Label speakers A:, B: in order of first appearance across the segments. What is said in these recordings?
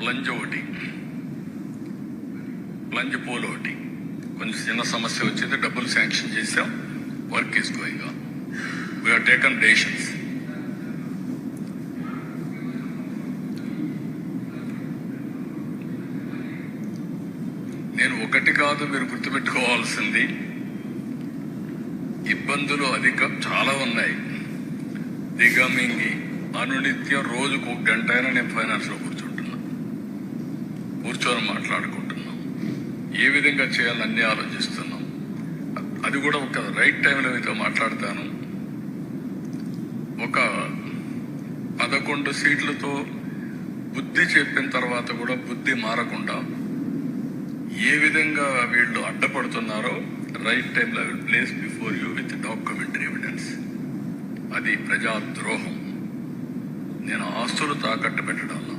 A: Plunge ఒకటి, plunge pole ఒకటి, కొంచెం చిన్న సమస్య వచ్చింది, డబ్బులు శాంక్షన్ చేసాం, work is going on. We have taken decisions. నేను ఒకటి కాదు, మీరు గుర్తుపెట్టుకోవాల్సింది, ఇబ్బందులు చాలా ఉన్నాయి. దిగమింగి అనునిత్యం రోజుకు 1 గంట అయినా నేను ఫైనాన్స్లో కూర్చొని మాట్లాడుకుంటున్నాం. ఏ విధంగా చేయాలని ఆలోచిస్తున్నాం. అది కూడా ఒక రైట్ టైంలో మీతో మాట్లాడతాను. ఒక 11 సీట్లతో బుద్ధి చెప్పిన తర్వాత కూడా బుద్ధి మారకుండా ఏ విధంగా వీళ్ళు అడ్డపడుతున్నారో రైట్ టైంలో will place before you with documentary evidence. అది ప్రజాద్రోహం. నేను ఆస్తులు తాకట్టు పెట్టడంలో,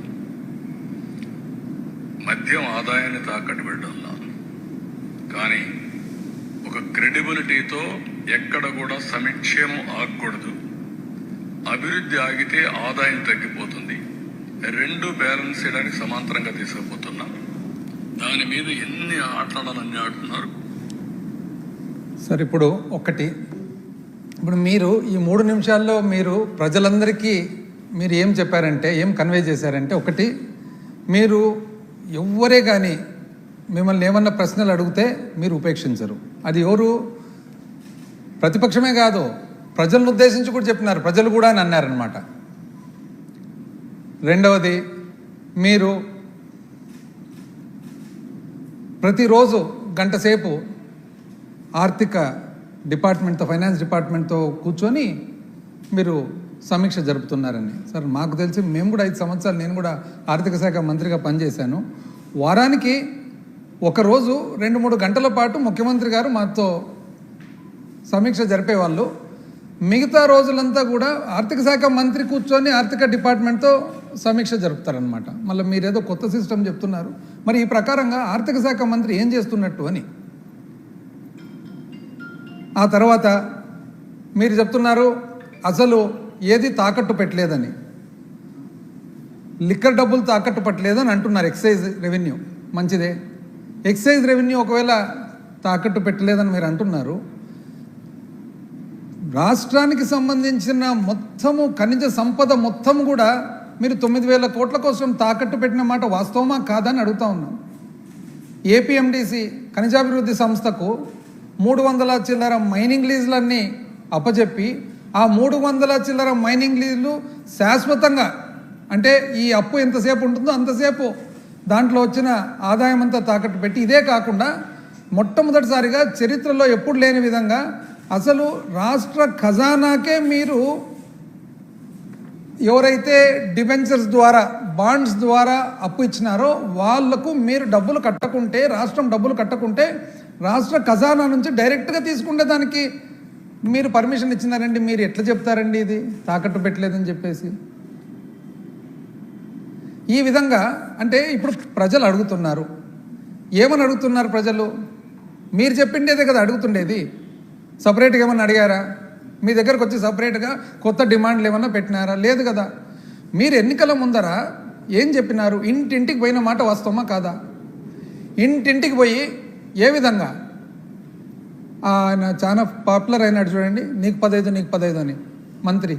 A: మద్యం ఆదాయాన్ని తాకట్టు పెట్టడంలో, కానీ ఒక క్రెడిబిలిటీతో ఎక్కడ కూడా సంక్షేమం ఆగకూడదు. అభివృద్ధి ఆగితే ఆదాయం తగ్గిపోతుంది. 2 బ్యాలెన్స్ చేయడానికి సమాంతరంగా తీసుకుపోతున్నాం. దాని మీద ఎన్ని ఆటలాడని ఆడుతున్నారు
B: సార్. ఇప్పుడు మీరు ఈ 3 నిమిషాల్లో మీరు ప్రజలందరికీ మీరు ఏం చెప్పారంటే, ఏం కన్వే చేశారంటే, ఒకటి, మీరు ఎవ్వరే కానీ మిమ్మల్ని ఏమన్నా ప్రశ్నలు అడిగితే మీరు ఉపేక్షించరు. అది ఎవరు, ప్రతిపక్షమే కాదు, ప్రజలను ఉద్దేశించి కూడా చెప్పినారు, ప్రజలు కూడా అని అన్నారనమాట. రెండవది, మీరు ప్రతిరోజు 1 గంట సేపు ఆర్థిక డిపార్ట్మెంట్తో, ఫైనాన్స్ డిపార్ట్మెంట్తో కూర్చొని మీరు సమీక్ష జరుపుతున్నారని. సార్, మాకు తెలిసి మేము కూడా 5 సంవత్సరాలు నేను కూడా ఆర్థిక శాఖ మంత్రిగా పనిచేశాను. వారానికి ఒకరోజు 2-3 గంటల పాటు ముఖ్యమంత్రి గారు మాతో సమీక్ష జరిపేవాళ్ళు. మిగతా రోజులంతా కూడా ఆర్థిక శాఖ మంత్రి కూర్చొని ఆర్థిక డిపార్ట్మెంట్తో సమీక్ష జరుపుతారనమాట. మళ్ళీ మీరేదో కొత్త సిస్టమ్ చెప్తున్నారు. మరి ఈ ప్రకారంగా ఆర్థిక శాఖ మంత్రి ఏం చేస్తున్నట్టు అని. ఆ తర్వాత మీరు చెప్తున్నారు అసలు ఏది తాకట్టు పెట్టలేదని, లిక్కర్ డబ్బులు తాకట్టు పెట్టలేదని అంటున్నారు. ఎక్సైజ్ రెవెన్యూ మంచిదే. ఎక్సైజ్ రెవెన్యూ ఒకవేళ తాకట్టు పెట్టలేదని మీరు అంటున్నారు. రాష్ట్రానికి సంబంధించిన మొత్తము ఖనిజ సంపద మొత్తం కూడా మీరు 9,000 కోట్ల కోసం తాకట్టు పెట్టిన మాట వాస్తవమా కాదని అడుగుతా ఉన్నాం. ఏపీఎండిసి ఖనిజాభివృద్ధి సంస్థకు 300 చిల్లర మైనింగ్ లీజులన్నీ అప్పచెప్పి ఆ 300 చిల్లర మైనింగ్ లీజులు శాశ్వతంగా, అంటే ఈ అప్పు ఎంతసేపు ఉంటుందో అంతసేపు దాంట్లో వచ్చిన ఆదాయం అంతా తాకట్టు పెట్టి, ఇదే కాకుండా మొట్టమొదటిసారిగా చరిత్రలో ఎప్పుడు లేని విధంగా అసలు రాష్ట్ర ఖజానాకే మీరు ఎవరైతే డిబెంచర్స్ ద్వారా, బాండ్స్ ద్వారా అప్పు ఇచ్చినారో వాళ్లకు మీరు డబ్బులు కట్టకుంటే, రాష్ట్రం డబ్బులు కట్టకుంటే రాష్ట్ర ఖజానా నుంచి డైరెక్ట్గా తీసుకుంటే దానికి మీరు పర్మిషన్ ఇచ్చినారండి. మీరు ఎట్లా చెప్తారండి ఇది తాకట్టు పెట్టలేదని చెప్పేసి? ఈ విధంగా అంటే ఇప్పుడు ప్రజలు అడుగుతున్నారు. ఏమని అడుగుతున్నారు ప్రజలు? మీరు చెప్పిండేదే కదా అడుగుతుండేది. సపరేట్గా ఏమన్నా అడిగారా? మీ దగ్గరకు వచ్చి సపరేట్గా కొత్త డిమాండ్లు ఏమన్నా పెట్టినారా? లేదు కదా. మీరు ఎన్నికల ముందర ఏం చెప్పినారు? ఇంటింటికి పోయిన మాట వాస్తవమా కాదా? ఇంటింటికి పోయి ఏ విధంగా ఆయన చాలా పాపులర్ అయినాడు చూడండి, నీకు 15 నీకు 15 అని మంత్రి.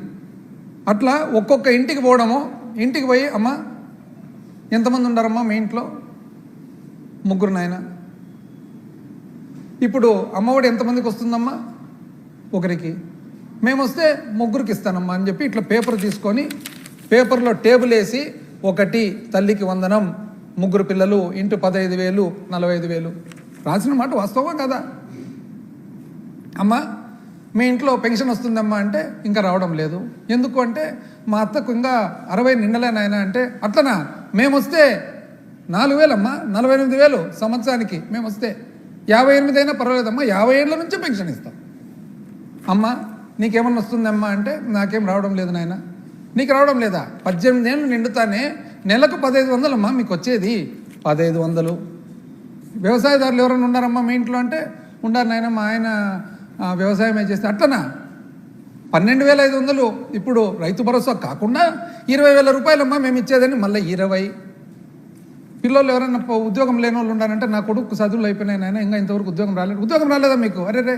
B: అట్లా ఒక్కొక్క ఇంటికి పోవడము, ఇంటికి పోయి అమ్మ ఎంతమంది ఉండారమ్మా మీ ఇంట్లో? 3 నాయన. ఇప్పుడు అమ్మఒడి ఎంతమందికి వస్తుందమ్మా? 1కి. మేము వస్తే 3కి ఇస్తానమ్మా అని చెప్పి ఇట్లా పేపర్ తీసుకొని పేపర్లో టేబుల్ వేసి 1 తల్లికి వందనం, 3 పిల్లలు, ఇంటూ 15,000, 45,000 రాసిన మాట వాస్తవమా కదా? అమ్మ మీ ఇంట్లో పెన్షన్ వస్తుందమ్మా అంటే ఇంకా రావడం లేదు. ఎందుకు అంటే మా అత్తకు ఇంకా 60 నిండలేనాయన అంటే, అట్లనా? మేము వస్తే 4,000 అమ్మా, 48,000 సంవత్సరానికి మేము వస్తే 58 అయినా పర్వాలేదమ్మా, 50 ఏళ్ళ నుంచే పెన్షన్ ఇస్తాం. అమ్మ నీకేమన్నా వస్తుందమ్మా అంటే నాకేం రావడం లేదు నాయన. నీకు రావడం లేదా? 18 ఏళ్ళు నిండుతానే నెలకు 1,500 అమ్మా మీకు వచ్చేది, 1,500. వ్యవసాయదారులు ఎవరైనా ఉన్నారమ్మా మీ ఇంట్లో అంటే ఉండారు నాయన, మా ఆయన వ్యవసాయమే చేస్తే. అట్లనా? 12,500 ఇప్పుడు రైతు భరోసా కాకుండా 20,000 రూపాయలమ్మా మేము ఇచ్చేదని, మళ్ళీ 20. పిల్లలు ఎవరైనా ఉద్యోగం లేని వాళ్ళు ఉండాలంటే నా కొడుకు చదువులు అయిపోయినాయి నాయన ఇంకా ఇంతవరకు ఉద్యోగం రాలేదు. ఉద్యోగం రాలేదా మీకు? అరే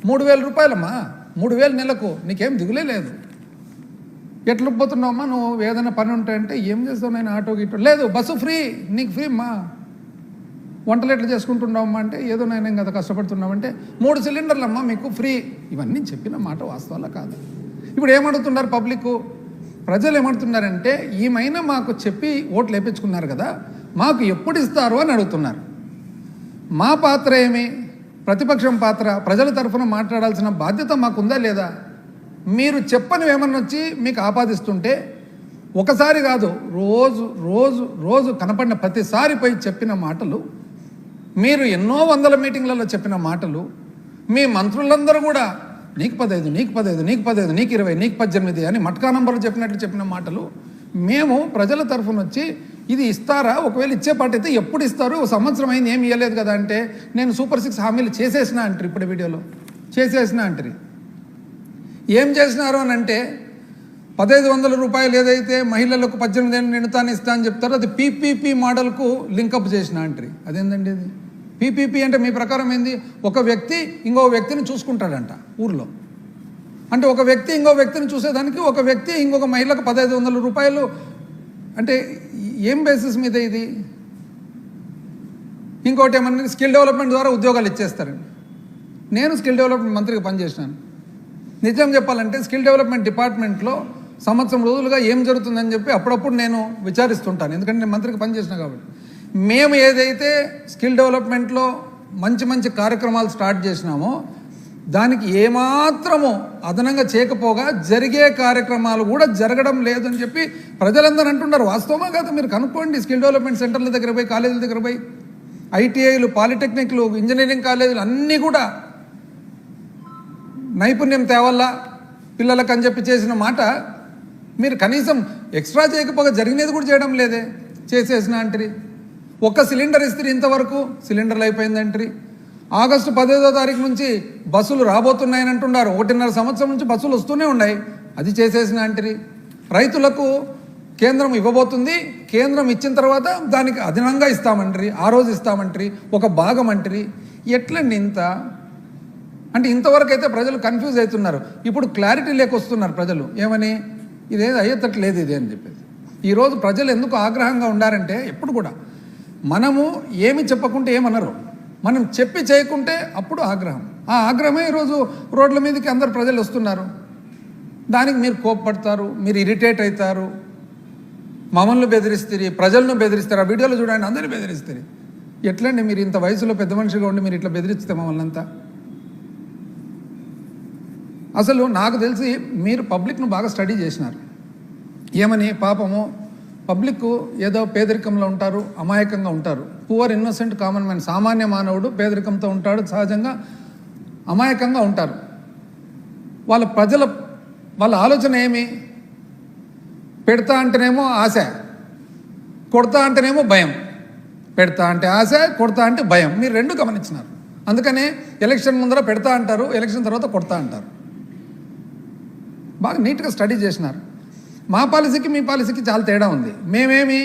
B: 3,000 రూపాయలమ్మా, 3,000 నెలకు, నీకేం దిగులే లేదు. ఎట్లా పోతున్నావమ్మా నువ్వు? ఏదైనా పని ఉంటాయంటే ఏం చేస్తావు నేను? ఆటో గిటో లేదు, బస్సు ఫ్రీ, నీకు ఫ్రీ అమ్మా. వంటలు ఎట్లా చేసుకుంటున్నావమ్మా అంటే ఏదో నేను కదా కష్టపడుతున్నామంటే 3 సిలిండర్లమ్మా మీకు ఫ్రీ. ఇవన్నీ చెప్పిన మాట వాస్తవాలా కాదు? ఇప్పుడు ఏమడుగుతున్నారు పబ్లిక్, ప్రజలు ఏమడుతున్నారంటే ఈమైనా మాకు చెప్పి ఓట్లు వేయించుకున్నారు కదా, మాకు ఎప్పుడు ఇస్తారు అని అడుగుతున్నారు. మా పాత్ర ఏమి? ప్రతిపక్షం పాత్ర, ప్రజల తరఫున మాట్లాడాల్సిన బాధ్యత మాకుందా లేదా? మీరు చెప్పనివి ఏమన్నా వచ్చి మీకు ఆపాదిస్తుంటే ఒకసారి కాదు, రోజు రోజు రోజు కనపడిన ప్రతిసారి పోయి చెప్పిన మాటలు, మీరు ఎన్నో వందల మీటింగ్లలో చెప్పిన మాటలు, మీ మంత్రులందరూ కూడా నీకు 15, నీకు 15, నీకు 15, నీకు 20, నీకు 18 అని మట్కా నంబర్లు చెప్పినట్లు చెప్పిన మాటలు, మేము ప్రజల తరఫున వచ్చి ఇది ఇస్తారా, ఒకవేళ ఇచ్చే పాట అయితే ఎప్పుడు ఇస్తారు, సంవత్సరం అయింది ఏమి ఇవ్వలేదు కదా అంటే నేను సూపర్ 6 హామీలు చేసేసిన అంటారు. ఇప్పుడు వీడియోలో చేసేసిన అంటారు. ఏం చేసినారు అని అంటే 1,500 రూపాయలు ఏదైతే మహిళలకు 18 ఏళ్ళు నిండుతాను ఇస్తా అని చెప్తారో అది పీపీపీ మోడల్కు లింకప్ చేసిన అంటారు. అదేందండి అది? పీపీపీ అంటే మీ ప్రకారం ఏంది? ఒక వ్యక్తి ఇంకో వ్యక్తిని చూసుకుంటాడంట ఊర్లో. అంటే ఒక వ్యక్తి ఇంకో వ్యక్తిని చూసేదానికి ఒక వ్యక్తి ఇంకొక మహిళకు 1,500 రూపాయలు అంటే ఏం బేసిస్ మీద ఇది? ఇంకోటి ఏమన్నా స్కిల్ డెవలప్మెంట్ ద్వారా ఉద్యోగాలు ఇచ్చేస్తారండి. నేను స్కిల్ డెవలప్మెంట్ మంత్రిగా పనిచేసినాను. నిజం చెప్పాలంటే స్కిల్ డెవలప్మెంట్ డిపార్ట్మెంట్లో సంవత్సరం రోజులుగా ఏం జరుగుతుందని చెప్పి అప్పుడప్పుడు నేను విచారిస్తుంటాను, ఎందుకంటే నేను మంత్రికి పనిచేసిన కాబట్టి. మేము ఏదైతే స్కిల్ డెవలప్మెంట్లో మంచి మంచి కార్యక్రమాలు స్టార్ట్ చేసినామో దానికి ఏమాత్రము అదనంగా చేయకపోగా జరిగే కార్యక్రమాలు కూడా జరగడం లేదని చెప్పి ప్రజలందరూ అంటున్నారు. వాస్తవమా కాదు? మీరు కనుక్కోండి. స్కిల్ డెవలప్మెంట్ సెంటర్ల దగ్గర పోయి, కాలేజీల దగ్గర పోయి, ఐటీఐలు, పాలిటెక్నిక్లు, ఇంజనీరింగ్ కాలేజీలు అన్నీ కూడా నైపుణ్యం తేవల్లా పిల్లలకు అని చెప్పి చేసిన మాట మీరు కనీసం ఎక్స్ట్రా చేయకపోగా జరిగినది కూడా చేయడం లేదే. చేసేసిన అంటారు. ఒక్క సిలిండర్ ఇస్తే ఇంతవరకు సిలిండర్లు అయిపోయిందంటారు. ఆగస్టు 15వ తారీఖు నుంచి బస్సులు రాబోతున్నాయని అంటున్నారు. 1.5 సంవత్సరం నుంచి బస్సులు వస్తూనే ఉన్నాయి. అది చేసేసిన అంటారు. రైతులకు కేంద్రం ఇవ్వబోతుంది, కేంద్రం ఇచ్చిన తర్వాత దానికి అదనంగా ఇస్తామంటారు, ఆ రోజు ఇస్తామంటారు, ఒక భాగం అంటారు. ఎట్లండి ఇంత? అంటే ఇంతవరకు అయితే ప్రజలు కన్ఫ్యూజ్ అవుతున్నారు. ఇప్పుడు క్లారిటీ లేకొస్తున్నారు ప్రజలు. ఏమని? ఇదేదో అయ్యేటట్లేదు ఇది అని చెప్పేసి. ఈరోజు ప్రజలు ఎందుకు ఆగ్రహంగా ఉండారంటే ఎప్పుడు కూడా మనము ఏమి చెప్పకుంటే ఏమనరు, మనం చెప్పి చేయకుంటే అప్పుడు ఆగ్రహం. ఆ ఆగ్రహమే ఈరోజు రోడ్ల మీదకి అందరు ప్రజలు వస్తున్నారు. దానికి మీరు కోప్పడతారు, మీరు ఇరిటేట్ అవుతారు, మమ్మల్ని బెదిరిస్తారు, ప్రజలను బెదిరిస్తారు. ఆ వీడియోలో చూడండి, అందరినీ బెదిరిస్తారు. ఎట్లండి మీరు ఇంత వయసులో పెద్ద మనిషిగా ఉండి మీరు ఇట్లా బెదిరిస్తే మమ్మల్ని అంతా? అసలు నాకు తెలిసి మీరు పబ్లిక్ను బాగా స్టడీ చేసినారు. ఏమని? పాపము పబ్లిక్ ఏదో పేదరికంలో ఉంటారు, అమాయకంగా ఉంటారు. పువర్ ఇన్నోసెంట్ కామన్ మ్యాన్, సామాన్య మానవుడు పేదరికంతో ఉంటాడు, సహజంగా అమాయకంగా ఉంటారు. వాళ్ళ ఆలోచన ఏమి? పెడతా అంటేనేమో ఆశ, కొడతా అంటేనేమో భయం. పెడతా అంటే ఆశ, కొడతా అంటే భయం. మీరు రెండు గమనించినారు. అందుకనే ఎలక్షన్ ముందర పెడతా అంటారు, ఎలక్షన్ తర్వాత కొడతా అంటారు. బాగా నీట్గా స్టడీ చేసినారు. మా పాలసీకి మీ పాలసీకి చాలా తేడా ఉంది. మేమేమి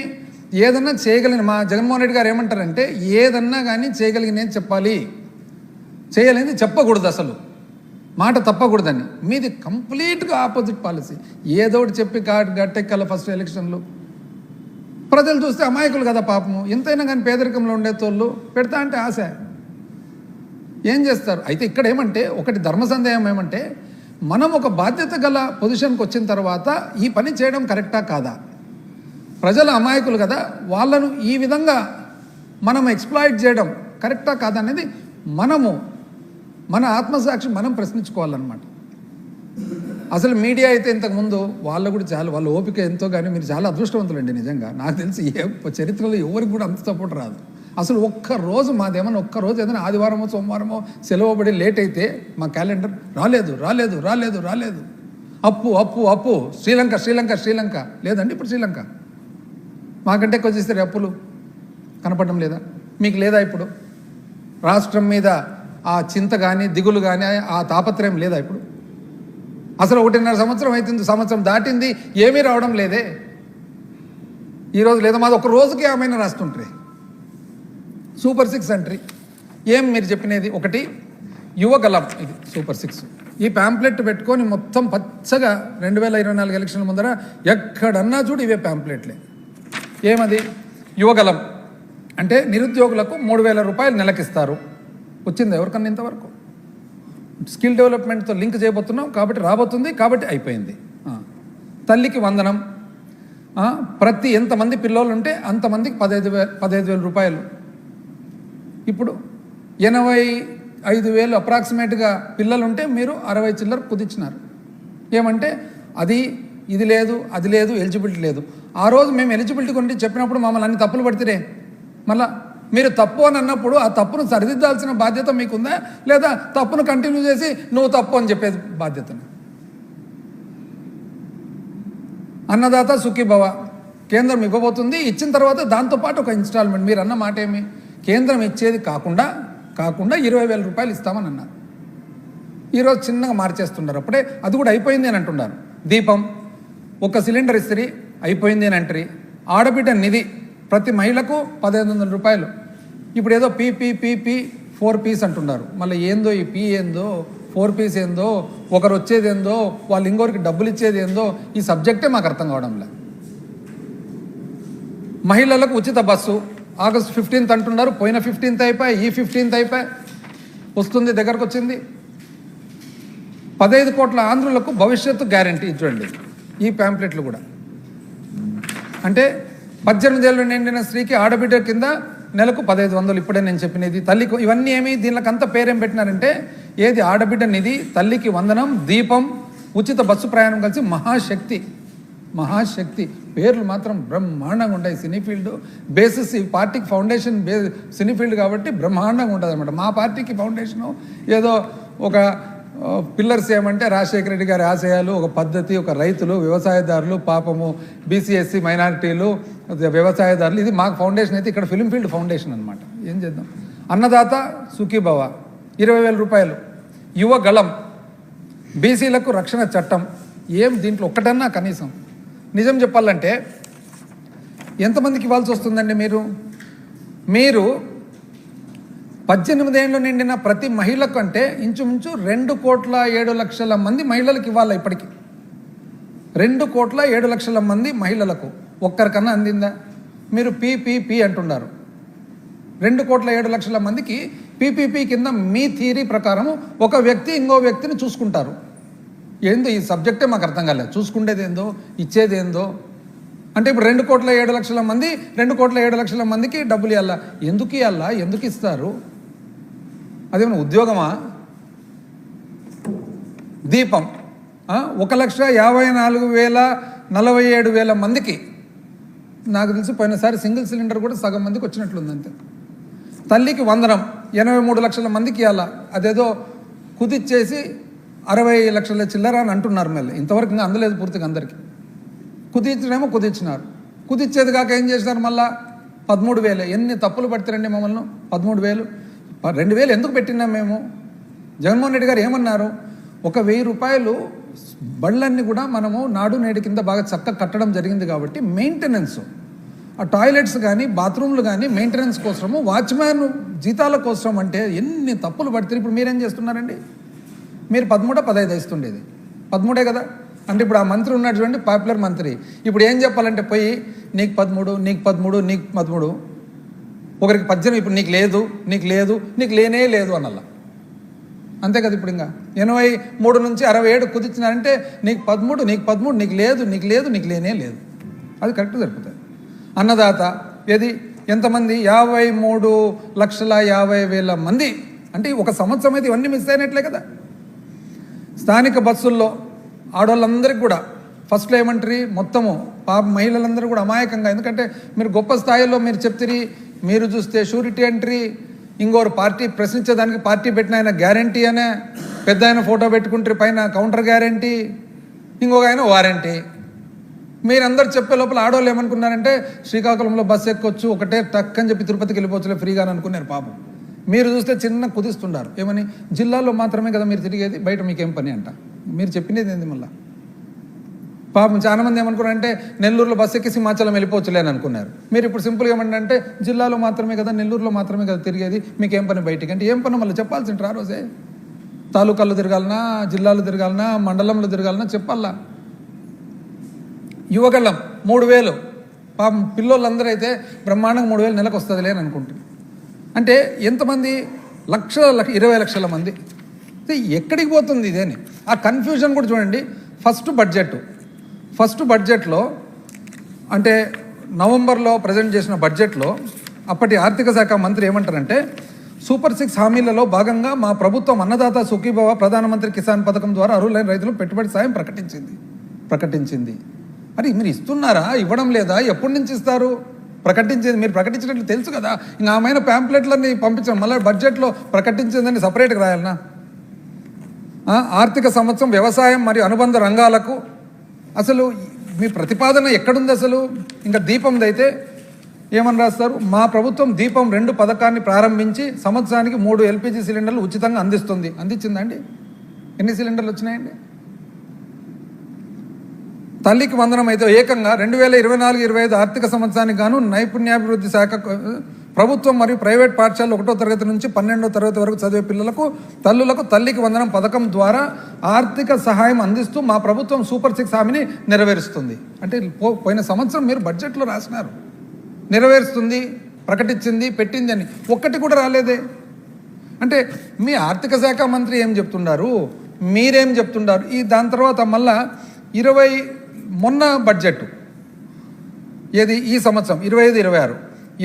B: ఏదన్నా చేయగలిగిన, మా జగన్మోహన్ రెడ్డి గారు ఏమంటారంటే ఏదన్నా కానీ చేయగలిగినది చెప్పాలి, చేయలేనిది చెప్పకూడదు, అసలు మాట తప్పకూడదని. మీది కంప్లీట్గా ఆపోజిట్ పాలసీ. ఏదోటి చెప్పి గట్టెక్కాల ఫస్ట్ ఎలక్షన్లు. ప్రజలు చూస్తే అమాయకులు కదా పాపము, ఎంతైనా కానీ పేదరికంలో ఉండే తోళ్ళు. పెడతా అంటే ఆశ, ఏం చేస్తారు? అయితే ఇక్కడ ఏమంటే ఒకటి ధర్మ సందేహం ఏమంటే మనం ఒక బాధ్యత గల పొజిషన్కి వచ్చిన తర్వాత ఈ పని చేయడం కరెక్టా కాదా? ప్రజల అమాయకులు కదా, వాళ్ళను ఈ విధంగా మనం ఎక్స్ప్లాయిట్ చేయడం కరెక్టా కాదా అనేది మన ఆత్మసాక్షి మనం ప్రశ్నించుకోవాలన్నమాట. అసలు మీడియా అయితే ఇంతకుముందు వాళ్ళు కూడా వాళ్ళ ఓపిక ఎంతో, కానీ మీరు చాలా అదృష్టవంతులండి నిజంగా. నాకు తెలిసి చరిత్రలో ఎవరికి కూడా అంత సపోర్ట్ రాదు. అసలు ఒక్కరోజు మాదేమన్నా ఒక్కరోజు ఏదైనా ఆదివారమో సోమవారమో సెలవు పడి లేట్ అయితే మా క్యాలెండర్ రాలేదు. అప్పు శ్రీలంక లేదండి. ఇప్పుడు శ్రీలంక మాకంటే ఎక్కువ చేస్తారు అప్పులు. కనపడడం లేదా మీకు? లేదా ఇప్పుడు రాష్ట్రం మీద ఆ చింత కానీ దిగులు కానీ ఆ తాపత్రయం లేదా ఇప్పుడు? అసలు 1.5 సంవత్సరం అవుతుంది, సంవత్సరం దాటింది, ఏమీ రావడం లేదే. ఈరోజు లేదా మాది ఒక రోజుకి ఆమెను రాస్తుంటారు. సూపర్ 6 అంటారు. ఏం మీరు చెప్పినది ఒకటి యువగలం, ఇది సూపర్ 6. ఈ ప్యాంప్లెట్ పెట్టుకొని మొత్తం పచ్చగా 2024 ఎలక్షన్ల ముందర ఎక్కడన్నా చూడు ఇవే ప్యాంప్లెట్లే. ఏమది యువగలం అంటే నిరుద్యోగులకు 3,000 రూపాయలు నెలకిస్తారు. వచ్చింది ఎవరికన్నా ఇంతవరకు? స్కిల్ డెవలప్మెంట్తో లింక్ చేయబోతున్నాం కాబట్టి రాబోతుంది, కాబట్టి అయిపోయింది. తల్లికి వందనం, ప్రతి ఎంతమంది పిల్లలు ఉంటే అంతమందికి 15,000 రూపాయలు. ఇప్పుడు 85,000 అప్రాక్సిమేట్గా పిల్లలు ఉంటే మీరు 60 చిల్లర కుదించినారు. ఏమంటే ఇది లేదు, అది లేదు, ఎలిజిబిలిటీ లేదు. ఆ రోజు మేము ఎలిజిబిలిటీ గురించి చెప్పినప్పుడు మమ్మల్ని అన్ని తప్పులు పడితే మళ్ళా మీరు తప్పు అని అన్నప్పుడు ఆ తప్పును సరిదిద్దాల్సిన బాధ్యత మీకుందా, లేదా తప్పును కంటిన్యూ చేసి నువ్వు తప్పు అని చెప్పేది బాధ్యతను? అన్నదాత సుఖీభవ కేంద్రం ఇవ్వబోతుంది. ఇచ్చిన తర్వాత దాంతోపాటు ఒక ఇన్స్టాల్మెంట్. మీరు అన్న మాట ఏమి? కేంద్రం ఇచ్చేది కాకుండా 20,000 రూపాయలు ఇస్తామని అన్నారు. ఈరోజు చిన్నగా మార్చేస్తున్నారు. అప్పుడే అది కూడా అయిపోయింది అని అంటున్నారు. దీపం ఒక సిలిండర్ ఇస్త్రీ అయిపోయింది అని అంటారు. ఆడబిడ్డ నిధి ప్రతి మహిళకు 1,500 రూపాయలు. ఇప్పుడు ఏదో పీపీ 4 పీస్ అంటున్నారు. మళ్ళీ ఏందో ఈ పీ ఏందో 4 పీస్ ఏందో, ఒకరు వచ్చేది ఏందో, వాళ్ళు ఇంకొకరికి డబ్బులు ఇచ్చేది ఏందో, ఈ సబ్జెక్టే మాకు అర్థం కావడంలే. మహిళలకు ఉచిత బస్సు ఆగస్టు 15th అంటున్నారు. పోయిన 15th అయిపోయి, ఈ 15th అయిపోయి వస్తుంది, దగ్గరకు వచ్చింది. 15 కోట్ల ఆంధ్రులకు భవిష్యత్తు గ్యారంటీ చూడండి. ఈ ప్యాంప్లెట్లు కూడా అంటే 18 ఏళ్ళు నిండిన స్త్రీకి ఆడబిడ్డ కింద నెలకు 1,500. ఇప్పుడే నేను చెప్పినది తల్లికి. ఇవన్నీ ఏమి దీనికంతా పేరేం పెట్టినారంటే ఏది ఆడబిడ్డ నిధి, తల్లికి వందనం, దీపం, ఉచిత బస్సు ప్రయాణం కలిసి మహాశక్తి పేర్లు మాత్రం బ్రహ్మాండంగా ఉంటాయి. సినీ ఫీల్డ్ బేసిస్ ఈ పార్టీకి ఫౌండేషన్ సినీ ఫీల్డ్ కాబట్టి బ్రహ్మాండంగా ఉంటుంది అనమాట. మా పార్టీకి ఫౌండేషను ఏదో ఒక పిల్లర్స్ ఏమంటే రాజశేఖర రెడ్డి గారి ఆశయాలు, ఒక పద్ధతి, ఒక రైతులు, వ్యవసాయదారులు, పాపము బీసీ మైనారిటీలు, వ్యవసాయదారులు. ఇది మాకు ఫౌండేషన్ అయితే ఇక్కడ ఫిల్మ్ ఫీల్డ్ ఫౌండేషన్ అనమాట. ఏం చేద్దాం? అన్నదాత సుఖీభవ 20,000 రూపాయలు. యువగళం బీసీలకు రక్షణ చట్టం. ఏం దీంట్లో ఒక్కటన్నా కనీసం నిజం చెప్పాలంటే ఎంతమందికి ఇవ్వాల్సి వస్తుందండి? మీరు 18 ఏళ్ళు నిండిన ప్రతి మహిళకు అంటే ఇంచుమించు 2,07,00,000 మంది మహిళలకు ఇవ్వాలి. ఇప్పటికి 2,07,00,000 మంది మహిళలకు ఒక్కరికన్నా అందిందా? మీరు పీపీపీ అంటున్నారు. 2,07,00,000 మందికి పీపీపీ కింద మీ థియరీ ప్రకారము ఒక వ్యక్తి ఇంకో వ్యక్తిని చూసుకుంటారు. ఏందో ఈ సబ్జెక్టే మాకు అర్థం కాలేదు. చూసుకునేది ఏందో, ఇచ్చేది ఏందో. అంటే ఇప్పుడు 2,07,00,000 మంది 2,07,00,000 మందికి డబ్బులు ఇవ్వాలా? ఎందుకు ఇవ్వాలా? ఎందుకు ఇస్తారు? అదేమన్నా ఉద్యోగమా? దీపం 1,54,47,000 మందికి. నాకు తెలిసి పోయినసారి సింగిల్ సిలిండర్ కూడా సగం మందికి వచ్చినట్లుంది అంతే. తల్లికి వందనం 83 లక్షల మందికి ఇవ్వాలా? అదేదో కుదిచ్చేసి 60 లక్షల చిల్లర అని అంటున్నారు. మళ్ళీ ఇంతవరకు ఇంకా అందలేదు పూర్తిగా అందరికీ. కుదించడేమో కుదించినారు. కుదిచ్చేది కాక ఏం చేసినారు? మళ్ళా 13,000. ఎన్ని తప్పులు పడతారండి మమ్మల్ని? 13,000 2,000 ఎందుకు పెట్టినాం మేము? జగన్మోహన్ రెడ్డి గారు ఏమన్నారు? 1,000 రూపాయలు బళ్ళన్నీ కూడా మనము నాడు నేడు కింద బాగా చక్కగా కట్టడం జరిగింది కాబట్టి మెయింటెనెన్స్, ఆ టాయిలెట్స్ కానీ బాత్రూమ్లు కానీ మెయింటెనెన్స్ కోసము, వాచ్మ్యాన్ జీతాల కోసం అంటే ఎన్ని తప్పులు పడతారు. ఇప్పుడు మీరేం చేస్తున్నారండి? మీరు 13-15 ఇస్తుండేది 13 కదా. అంటే ఇప్పుడు ఆ మంత్రి ఉన్నాడు చూడండి, పాపులర్ మంత్రి. ఇప్పుడు ఏం చెప్పాలంటే పోయి నీకు 13, నీకు 13, నీకు 13, ఒకరికి 18. ఇప్పుడు నీకు లేదు నీకు లేనే లేదు అన్నలా. అంతే కదా. ఇప్పుడు ఇంకా 83 నుంచి 67 కుదించినారంటే నీకు 13, నీకు 13, నీకు లేనే లేదు. అది కరెక్ట్ సరిపోతుంది. అన్నదాత ఏది ఎంతమంది? 53,50,000 మంది. అంటే ఒక సంవత్సరం అయితే ఇవన్నీ మిస్ అయినట్లే కదా. స్థానిక బస్సుల్లో ఆడవాళ్ళందరికీ కూడా ఫస్ట్లో ఏమంటారు? మొత్తము మహిళలందరూ కూడా అమాయకంగా, ఎందుకంటే మీరు గొప్ప స్థాయిలో మీరు చెప్తారు. మీరు చూస్తే షూరిటీ ఎంట్రీ, ఇంకోరు పార్టీ ప్రశ్నించేదానికి పార్టీ పెట్టిన ఆయన గ్యారంటీ అనే పెద్ద ఆయన ఫోటో పెట్టుకుంటారు, పైన కౌంటర్ గ్యారంటీ, ఇంకొక ఆయన వారంటీ. మీరందరూ చెప్పే లోపల ఆడవాళ్ళు ఏమనుకున్నారంటే శ్రీకాకుళంలో బస్సు ఎక్కొచ్చు, ఒకటే టక్ అని చెప్పి తిరుపతికి వెళ్ళిపోవచ్చులే ఫ్రీగా అని అనుకున్నారు. పాపం మీరు చూస్తే చిన్న కుదిస్తున్నారు. ఏమని? జిల్లాలో మాత్రమే కదా మీరు తిరిగేది, బయట మీకేం పని అంట. మీరు చెప్పినది ఏంది? మళ్ళీ పాపం చాలా మంది ఏమనుకున్నారంటే నెల్లూరులో బస్సు ఎక్కి సింహాచలం వెళ్ళిపోవచ్చులే అని అనుకున్నారు. మీరు ఇప్పుడు సింపుల్గా ఏమంటే జిల్లాలో మాత్రమే కదా, నెల్లూరులో మాత్రమే కదా తిరిగేది, మీకేం పని బయటికి అంటే ఏం పని మళ్ళీ చెప్పాల్సింటారు ఆ రోజే. తాలూకాల్లో తిరగాలన్నా, జిల్లాలో తిరగాలన్నా, మండలంలో తిరగాలన్నా చెప్పాలా. యువగళ్ళం 3,000 పాపం పిల్లోళ్ళందరూ అయితే బ్రహ్మాండంగా 3,000 నెలకు వస్తుందిలే అని అనుకుంటుంది. అంటే ఎంతమంది 20 లక్షల మంది. ఎక్కడికి పోతుంది ఇదేని? ఆ కన్ఫ్యూజన్ కూడా చూడండి. ఫస్ట్ బడ్జెట్లో అంటే నవంబర్లో ప్రజెంట్ చేసిన బడ్జెట్లో అప్పటి ఆర్థిక శాఖ మంత్రి ఏమంటారంటే, సూపర్ 6 హామీలలో భాగంగా మా ప్రభుత్వం అన్నదాత సుఖీభవ ప్రధానమంత్రి కిసాన్ పథకం ద్వారా అర్హులైన రైతులకు పెట్టుబడి సాయం ప్రకటించింది. మరి మీరు ఇస్తున్నారా, ఇవ్వడం లేదా, ఎప్పటి నుంచి ఇస్తారు? ప్రకటించేది మీరు ప్రకటించినట్లు తెలుసు కదా, ఇంకా ఆమె ప్యాంప్లెట్లన్నీ పంపించాం, మళ్ళీ బడ్జెట్లో ప్రకటించిందని సపరేట్గా రాయాలనా? ఆర్థిక సంవత్సరం వ్యవసాయం మరియు అనుబంధ రంగాలకు అసలు మీ ప్రతిపాదన ఎక్కడుంది? అసలు ఇంకా దీపంది అయితే ఏమని రాస్తారు? మా ప్రభుత్వం దీపం 2 పథకాన్ని ప్రారంభించి సంవత్సరానికి 3 LPG సిలిండర్లు ఉచితంగా అందిస్తుంది. అందించిందండి? ఎన్ని సిలిండర్లు వచ్చినాయండి? తల్లికి వందనం అయితే ఏకంగా 2024-25 ఆర్థిక సంవత్సరానికి గాను నైపుణ్యాభివృద్ధి శాఖ ప్రభుత్వం మరియు ప్రైవేట్ పాఠశాలలు 1వ తరగతి నుంచి 12వ తరగతి వరకు చదివే పిల్లలకు తల్లులకు తల్లికి వందనం పథకం ద్వారా ఆర్థిక సహాయం అందిస్తూ మా ప్రభుత్వం సూపర్ 6 హామీని నెరవేరుస్తుంది. అంటే పోయిన సంవత్సరం మీరు బడ్జెట్లో రాసినారు, నెరవేరుస్తుంది, ప్రకటించింది, పెట్టింది అని ఒక్కటి కూడా రాలేదే. అంటే మీ ఆర్థిక శాఖ మంత్రి ఏం చెప్తున్నారు, మీరేం చెప్తున్నారు? దాని తర్వాత మళ్ళా మొన్న బడ్జెట్ ఏది ఈ సంవత్సరం 25-26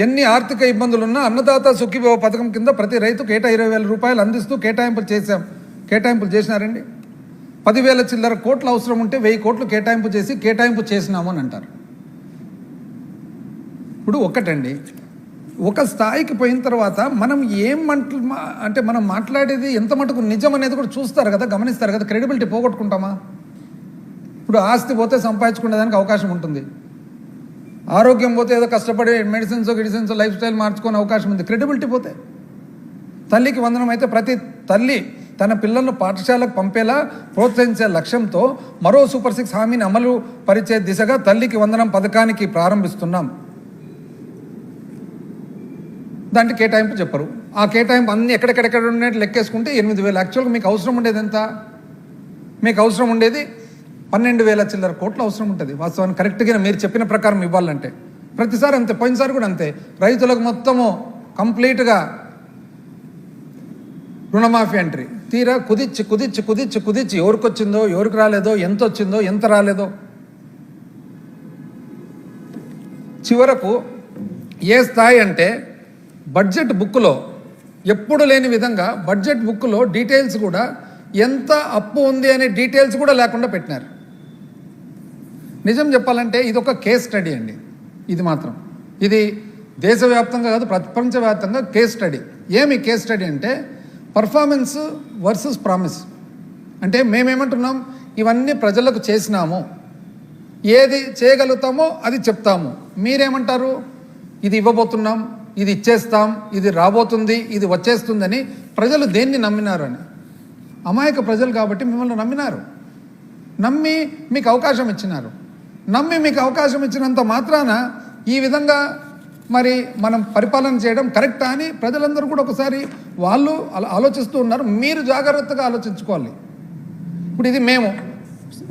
B: ఎన్ని ఆర్థిక ఇబ్బందులున్నా అన్నదాత సుఖీభవ పథకం కింద ప్రతి రైతుకు ఏటా 20,000 రూపాయలు అందిస్తూ కేటాయింపులు చేసినారండి. 10,000 చిల్లర కోట్లు అవసరం ఉంటే 1,000 కోట్లు కేటాయింపు చేసినాము అని అంటారు. ఇప్పుడు ఒకటండి, ఒక స్థాయికి పోయిన తర్వాత మనం అంటే మనం మాట్లాడేది ఎంత మటుకు నిజం అనేది కూడా చూస్తారు కదా, గమనిస్తారు కదా. క్రెడిబిలిటీ పోగొట్టుకుంటామా? ఇప్పుడు ఆస్తి పోతే సంపాదించుకునేదానికి అవకాశం ఉంటుంది, ఆరోగ్యం పోతే ఏదో కష్టపడి మెడిసిన్స్ లైఫ్ స్టైల్ మార్చుకునే అవకాశం ఉంది. క్రెడిబిలిటీ పోతే తల్లికి వందనం అయితే ప్రతి తల్లి తన పిల్లలను పాఠశాలకు పంపేలా ప్రోత్సహించే లక్ష్యంతో మరో సూపర్ 6 హామీని అమలు పరిచే దిశగా తల్లికి వందనం పథకానికి ప్రారంభిస్తున్నాం. దాంట్లో కేటాయింపు చెప్పరు. ఆ కేటాయింపు అన్ని ఎక్కడెక్కడ ఉన్నట్టు లెక్కేసుకుంటే 8,000. యాక్చువల్గా మీకు అవసరం ఉండేది ఎంత? మీకు అవసరం ఉండేది 12,000 చిల్లర కోట్లు అవసరం ఉంటుంది వాస్తవానికి. కరెక్ట్గా మీరు చెప్పిన ప్రకారం ఇవ్వాలంటే ప్రతిసారి అంతే, పోయినసారి కూడా అంతే. రైతులకు మొత్తము కంప్లీట్గా రుణమాఫీ ఎంట్రీ తీరా కుదిచ్చి ఎవరికి వచ్చిందో, ఎవరికి రాలేదో, ఎంత వచ్చిందో, ఎంత రాలేదో, చివరకు ఏ స్థాయి అంటే బడ్జెట్ బుక్లో ఎప్పుడు లేని విధంగా బడ్జెట్ బుక్లో డీటెయిల్స్ కూడా ఎంత అప్పు ఉంది అనే డీటెయిల్స్ కూడా లేకుండా పెట్టినారు. నిజం చెప్పాలంటే ఇది ఒక కేస్ స్టడీ అండి. ఇది దేశవ్యాప్తంగా కాదు, ప్రపంచవ్యాప్తంగా కేస్ స్టడీ. ఏమి కేస్ స్టడీ అంటే పర్ఫార్మెన్స్ వర్సెస్ ప్రామిస్. అంటే మేమేమంటున్నాం, ఇవన్నీ ప్రజలకు చేసినాము, ఏది చేయగలుగుతామో అది చెప్తాము. మీరేమంటారు, ఇది ఇవ్వబోతున్నాం, ఇది ఇచ్చేస్తాం, ఇది రాబోతుంది, ఇది వచ్చేస్తుందని. ప్రజలు దేన్ని నమ్మినారని? అమాయక ప్రజలు కాబట్టి మిమ్మల్ని నమ్మి మీకు అవకాశం ఇచ్చినారు. మీకు అవకాశం ఇచ్చినంత మాత్రాన ఈ విధంగా మరి మనం పరిపాలన చేయడం కరెక్టా అని ప్రజలందరూ కూడా ఒకసారి వాళ్ళు ఆలోచిస్తూ ఉన్నారు. మీరు జాగ్రత్తగా ఆలోచించుకోవాలి. ఇప్పుడు ఇది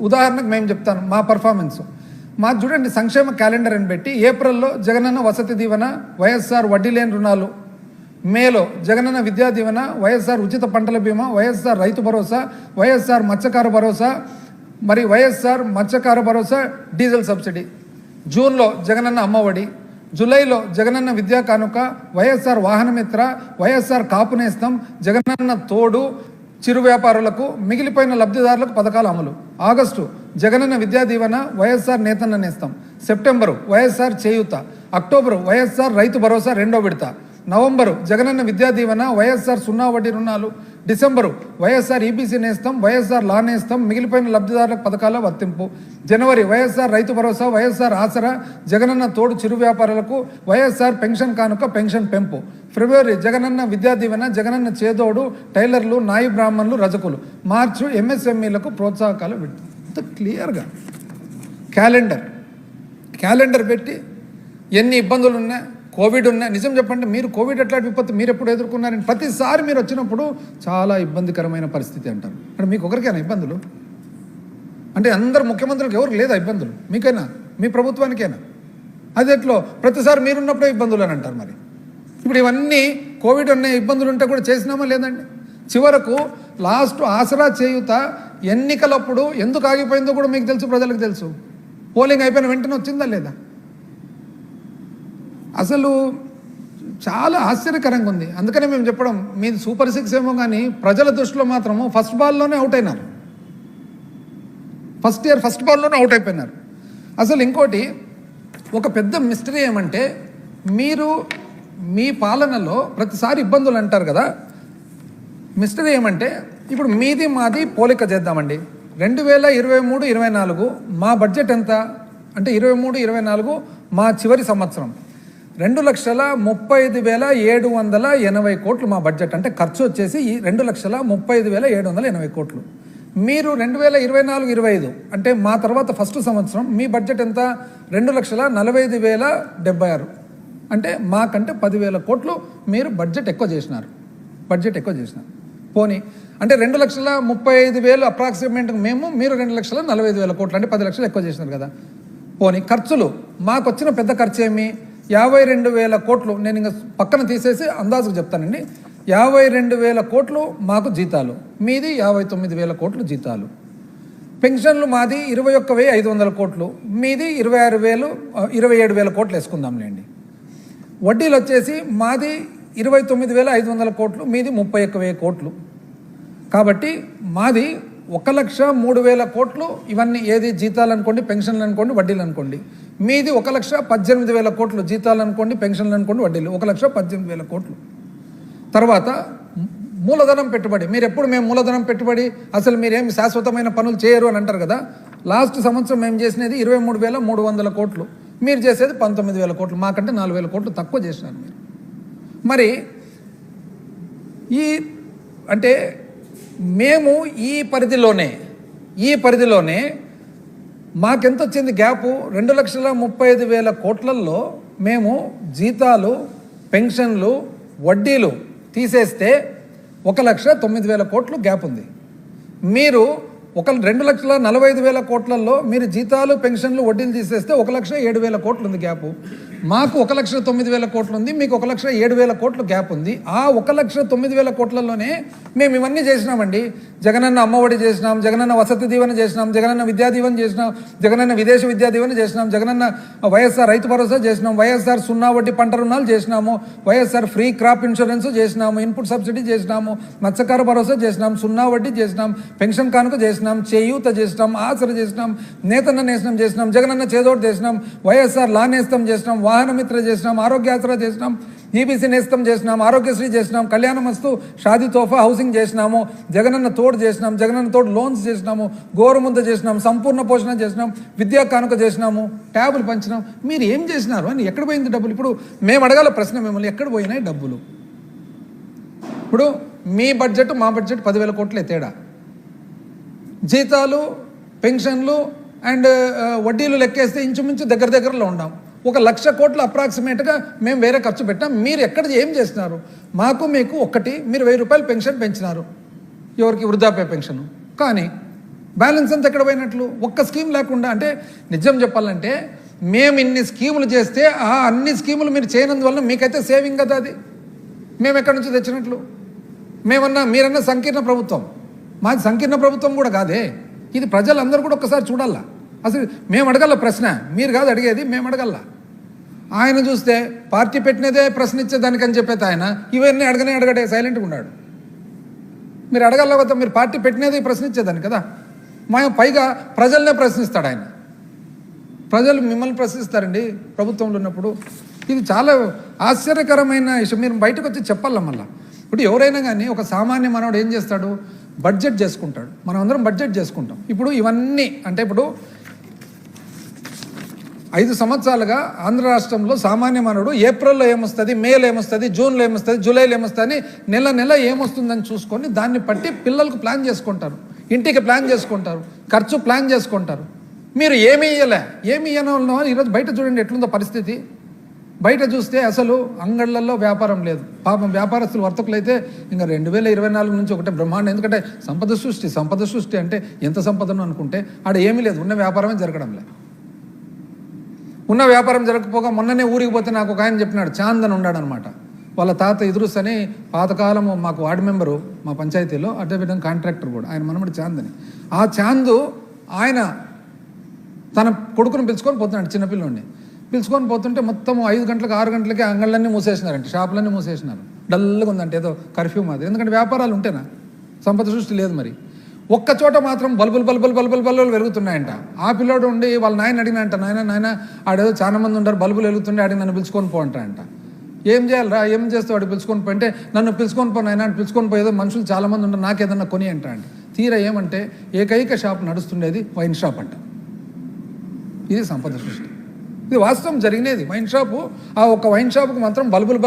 B: ఉదాహరణకు మేము చెప్తాను మా పర్ఫార్మెన్స్. మాకు చూడండి, సంక్షేమ క్యాలెండర్ అని పెట్టి ఏప్రిల్లో జగనన్న వసతి దీవెన, వైఎస్ఆర్ వడ్డీ లేని రుణాలు, మేలో జగనన్న విద్యా దీవెన, వైఎస్ఆర్ ఉచిత పంటల బీమా, వైఎస్ఆర్ రైతు భరోసా, వైఎస్ఆర్ మత్స్యకార భరోసా, మరి వైఎస్ఆర్ మత్స్యకార భరోసా డీజిల్ సబ్సిడీ, జూన్లో జగనన్న అమ్మఒడి, జూలైలో జగనన్న విద్యా కానుక, వైఎస్ఆర్ వాహనమిత్ర, వైఎస్ఆర్ కాపు నేస్తం, జగనన్న తోడు చిరు వ్యాపారులకు, మిగిలిపోయిన లబ్ధిదారులకు పథకాల అమలు, ఆగస్టు జగనన్న విద్యా దీవెన, వైఎస్ఆర్ నేతన్న నేస్తం, సెప్టెంబరు వైఎస్ఆర్ చేయూత, అక్టోబరు వైఎస్ఆర్ రైతు భరోసా 2వ విడత, నవంబరు జగనన్న విద్యా దీవెన, వైఎస్ఆర్ 0 వడ్డీ రుణాలు, డిసెంబరు వైఎస్ఆర్ ఈబీసీ నేస్తం, వైఎస్ఆర్ లా నేస్తం, మిగిలిపోయిన లబ్ధిదారులకు పథకాల వర్తింపు, జనవరి వైఎస్ఆర్ రైతు భరోసా, వైఎస్ఆర్ ఆసరా, జగనన్న తోడు చిరు వ్యాపారులకు, వైఎస్ఆర్ పెన్షన్ కానుక, పెన్షన్ పెంపు, ఫిబ్రవరి జగనన్న విద్యా దీవెన, జగనన్న చేదోడు, టైలర్లు, నాయి బ్రాహ్మణులు, రజకులు, మార్చి ఎంఎస్ఎంఈలకు ప్రోత్సాహకాలు విడుతుంది. క్లియర్గా క్యాలెండర్ పెట్టి ఎన్ని ఇబ్బందులు ఉన్నా, కోవిడ్ ఉన్నా, నిజం చెప్పండి, మీరు కోవిడ్ ఎట్లాంటి విపత్తు మీరు ఎప్పుడు ఎదుర్కొన్నారని ప్రతిసారి మీరు వచ్చినప్పుడు చాలా ఇబ్బందికరమైన పరిస్థితి అంటారు. అంటే మీకు ఒకరికైనా ఇబ్బందులు? అంటే అందరు ముఖ్యమంత్రులకు ఎవరికి లేదా ఇబ్బందులు? మీకైనా, మీ ప్రభుత్వానికైనా? అది ఎట్లో ప్రతిసారి మీరున్నప్పుడే ఇబ్బందులు అని అంటారు. మరి ఇప్పుడు ఇవన్నీ కోవిడ్ అనే ఇబ్బందులు ఉంటే కూడా చేసినామా లేదండి? చివరకు లాస్ట్ ఆసరా చేయుత ఎన్నికలప్పుడు ఎందుకు ఆగిపోయిందో కూడా మీకు తెలుసు, ప్రజలకు తెలుసు. పోలింగ్ అయిపోయిన వెంటనే వచ్చిందా లేదా? అసలు చాలా ఆశ్చర్యకరంగా ఉంది. అందుకనే మేము చెప్పడం, మీది సూపర్ 6 ఏమో కానీ ప్రజల దృష్టిలో మాత్రము ఫస్ట్ బాల్లోనే అవుట్ అయినారు. ఫస్ట్ బాల్లోనే అవుట్ అయిపోయినారు. అసలు ఇంకోటి ఒక పెద్ద మిస్టరీ ఏమంటే, మీరు మీ పాలనలో ప్రతిసారి ఇబ్బందులు అంటారు కదా, మిస్టరీ ఏమంటే ఇప్పుడు మీది మాది పోలిక చేద్దామండి. 2023-24 మా బడ్జెట్ ఎంత అంటే 23-24 మా చివరి సంవత్సరం 2,35,780 కోట్లు మా బడ్జెట్. అంటే ఖర్చు వచ్చేసి 2,35,780 కోట్లు. మీరు 2024-25 అంటే మా తర్వాత ఫస్ట్ సంవత్సరం మీ బడ్జెట్ ఎంత? 2,45,076. అంటే మాకంటే 10,000 కోట్లు మీరు బడ్జెట్ ఎక్కువ చేసినారు. పోనీ అంటే 2,35,000 అప్రాక్సిమేట్ మేము, మీరు 2,45,000 కోట్లు అంటే 10 లక్షలు ఎక్కువ చేసినారు కదా. పోనీ ఖర్చులు మాకు వచ్చిన పెద్ద ఖర్చు ఏమి? 52,000 కోట్లు. నేను ఇంకా పక్కన తీసేసి అందాజుకు చెప్తానండి. 52,000 కోట్లు మాకు జీతాలు, మీది 59,000 కోట్లు జీతాలు. పెన్షన్లు మాది 21,500 కోట్లు, మీది 27,000 కోట్లు వేసుకుందాంలేండి. వడ్డీలు వచ్చేసి మాది 29,500 కోట్లు, మీది 31,000 కోట్లు. కాబట్టి మాది 1,03,000 కోట్లు. ఇవన్నీ ఏది జీతాలు అనుకోండి, పెన్షన్లు అనుకోండి, వడ్డీలు అనుకోండి. మీది 1,18,000 కోట్లు, జీతాలు అనుకోండి, పెన్షన్లు అనుకోండి, వడ్డీలు 1,18,000 కోట్లు. తర్వాత మూలధనం పెట్టుబడి. మీరు ఎప్పుడు మేము మూలధనం పెట్టుబడి అసలు మీరేమి శాశ్వతమైన పనులు చేయరు అని అంటారు కదా. లాస్ట్ సంవత్సరం మేము చేసినది 23,300 కోట్లు, మీరు చేసేది 19,000 కోట్లు. మాకంటే 4,000 కోట్లు తక్కువ చేసినారు మీరు. మరి అంటే మేము ఈ పరిధిలోనే మాకెంత వచ్చింది గ్యాపు? 2,35,000 కోట్లల్లో మేము జీతాలు, పెన్షన్లు, వడ్డీలు తీసేస్తే 1,09,000 కోట్లు గ్యాప్ ఉంది. మీరు 2,45,000 కోట్లలో మీరు జీతాలు, పెన్షన్లు, వడ్డీలు తీసేస్తే 1,07,000 కోట్లు ఉంది గ్యాపు. మాకు 1,09,000 కోట్లు ఉంది, మీకు 1,07,000 కోట్లు గ్యాప్ ఉంది. ఆ 1,09,000 కోట్లలోనే మేము ఇవన్నీ చేసినామండి. జగనన్న అమ్మఒడి చేసినాం, జగనన్న వసతి దీవెన చేసినాం, జగనన్న విద్యా దీవెన చేసినాం, జగనన్న విదేశీ విద్యా దీవెన చేసినాం, జగనన్న వైఎస్ఆర్ రైతు భరోసా చేసినాం, వైఎస్ఆర్ 0 వడ్డీ పంట రుణాలు చేసినాము, వైఎస్ఆర్ ఫ్రీ క్రాప్ ఇన్సూరెన్స్ చేసినాము, ఇన్పుట్ సబ్సిడీ చేసినాము, మత్స్యకార భరోసా చేసినాం, 0 వడ్డీ చేసినాం, పెన్షన్ కానుక చేసినాం, చేయూత చేసినాం, ఆసర చేసినాం, నేతన్న నేస్తం చేసినాం, జగనన్న చేదోడు చేసినాం, వైఎస్ఆర్ లా నేస్తం చేసినాం, వాహన మిత్ర చేసినాం, ఆరోగ్య ఆసరా చేసినాం, ఈబీసీ నేస్తం చేసినాం, ఆరోగ్యశ్రీ చేసినాం, కళ్యాణమస్తు, షాదీ తోఫా హౌసింగ్ చేసినాము, జగనన్న తోడు చేసినాం, జగనన్న తోడు లోన్స్ చేసినాము, గోరుముద్ద చేసినాం, సంపూర్ణ పోషణ చేసినాం, విద్యా కానుక చేసినాము, ట్యాబులు పంచినాం. మీరు ఏం చేసినారు అని ఎక్కడ పోయింది డబ్బులు? ఇప్పుడు మేము అడగాల ప్రశ్న మిమ్మల్ని, ఎక్కడ పోయినాయి డబ్బులు? ఇప్పుడు మీ బడ్జెట్ మా బడ్జెట్ 10,000 కోట్లే తేడా. జీతాలు, పెన్షన్లు అండ్ వడ్డీలు లెక్కేస్తే ఇంచుమించు దగ్గరలో ఉన్నాం. 1,00,000 కోట్లు అప్రాక్సిమేట్గా మేము వేరే ఖర్చు పెట్టాం. మీరు ఎక్కడ ఏం చేస్తున్నారు? మాకు మీకు ఒకటి, మీరు 1,000 రూపాయలు పెన్షన్ పెంచినారు, ఎవరికి? వృద్ధాప్య పెన్షన్. కానీ బ్యాలెన్స్ అంతా ఎక్కడ పోయినట్లు? ఒక్క స్కీమ్ లేకుండా. అంటే నిజం చెప్పాలంటే మేము ఇన్ని స్కీములు చేస్తే ఆ అన్ని స్కీములు మీరు చేయనందువల్ల మీకైతే సేవింగ్ కదా. అది మేము ఎక్కడి నుంచి తెచ్చినట్లు? మీరన్నా సంకీర్ణ ప్రభుత్వం, మాది సంకీర్ణ ప్రభుత్వం కూడా కాదే. ఇది ప్రజలందరూ కూడా ఒక్కసారి చూడాలా. అసలు మేము అడగల ప్రశ్న, మీరు కాదు అడిగేది, మేము అడగల. ఆయన చూస్తే పార్టీ పెట్టినదే ప్రశ్నించేదానికని చెప్పేది ఆయన ఇవన్నీ అడగడే సైలెంట్గా ఉన్నాడు. మీరు అడగల కదా, మీరు పార్టీ పెట్టినదే ప్రశ్నించేదాన్ని కదా. పైగా ప్రజలనే ప్రశ్నిస్తాడు ఆయన. ప్రజలు మిమ్మల్ని ప్రశ్నిస్తారండి ప్రభుత్వంలో ఉన్నప్పుడు. ఇది చాలా ఆశ్చర్యకరమైన విషయం. మీరు బయటకు వచ్చి చెప్పాల మళ్ళీ. ఇప్పుడు ఎవరైనా కానీ ఒక సామాన్య మానవుడు ఏం చేస్తాడు? బడ్జెట్ చేసుకుంటాడు. మనం అందరం బడ్జెట్ చేసుకుంటాం. ఇప్పుడు ఇవన్నీ అంటే ఇప్పుడు 5 సంవత్సరాలుగా ఆంధ్ర రాష్ట్రంలో సామాన్య మానవుడు ఏప్రిల్లో ఏమొస్తుంది, మేలో ఏమొస్తుంది, జూన్లో ఏమొస్తుంది, జూలైలో ఏమొస్తుంది, నెల ఏమొస్తుందని చూసుకొని దాన్ని బట్టి పిల్లలకు ప్లాన్ చేసుకుంటారు, ఇంటికి ప్లాన్ చేసుకుంటారు, ఖర్చు ప్లాన్ చేసుకుంటారు. మీరు ఏమీ ఇయ్యనో ఈరోజు బయట చూడండి ఎట్లుందో పరిస్థితి. బయట చూస్తే అసలు అంగళ్ళల్లో వ్యాపారం లేదు. పాపం వ్యాపారస్తులు వర్తకులు అయితే ఇంకా 2024 నుంచి ఒకటే బ్రహ్మాండం. ఎందుకంటే సంపద సృష్టి అంటే ఎంత సంపదను అనుకుంటే ఆడ ఏమీ లేదు, ఉన్న వ్యాపారమే జరగడం లేదు. ఉన్న వ్యాపారం జరగకపోగా మొన్ననే ఊరికి పోతే నాకు ఒక ఆయన చెప్పినాడు, చాంద్ అని ఉన్నాడు అనమాట. వాళ్ళ తాత ఇద్రుస్ అని పాతకాలము మాకు వార్డు మెంబరు మా పంచాయతీలో, అదేవిధంగా కాంట్రాక్టర్ కూడా, ఆయన మనమడి చాంద్ అని. ఆ చాందు ఆయన తన కొడుకును పిలుచుకొని పోతున్నాడు, చిన్నపిల్లోడిని పిలుచుకొని పోతుంటే మొత్తం 5 గంటలకు 6 గంటలకి అంగళ్ళన్నీ మూసేసినారంటే, షాపులన్నీ మూసేసినారు. డల్గా ఉందంటే ఏదో కర్ఫ్యూ మాది. ఎందుకంటే వ్యాపారాలు ఉంటేనా, సంపద సృష్టి లేదు. మరి ఒక్క చోట మాత్రం బల్బులు వెలుగుతున్నాయంట. ఆ పిల్లోడు ఉండి వాళ్ళ నాయన అడిగినంట, నాయన ఆడేదో చాలా మంది ఉంటారు, బల్బులు వెలుగుతుండే, ఆడికి నన్ను పిలుచుకొని పోంటాయంట. ఏం చేయాలరా, ఏం చేస్తావు, వాడు పిలుచుకొని పోయింటే నన్ను పిలుచుకొని పోయినా పిలుచుకొని పోయేదో మనుషులు చాలామంది ఉంటారు, నాకేదన్నా కొని అంట. తీరా ఏమంటే ఏకైక షాప్ నడుస్తుండేది వైన్ షాప్ అంట. ఇది సంపద సృష్టి, ఇది వాస్తవం జరిగినది. వైన్ షాపు, ఆ ఒక్క వైన్ షాపుకు మాత్రం బల్బులు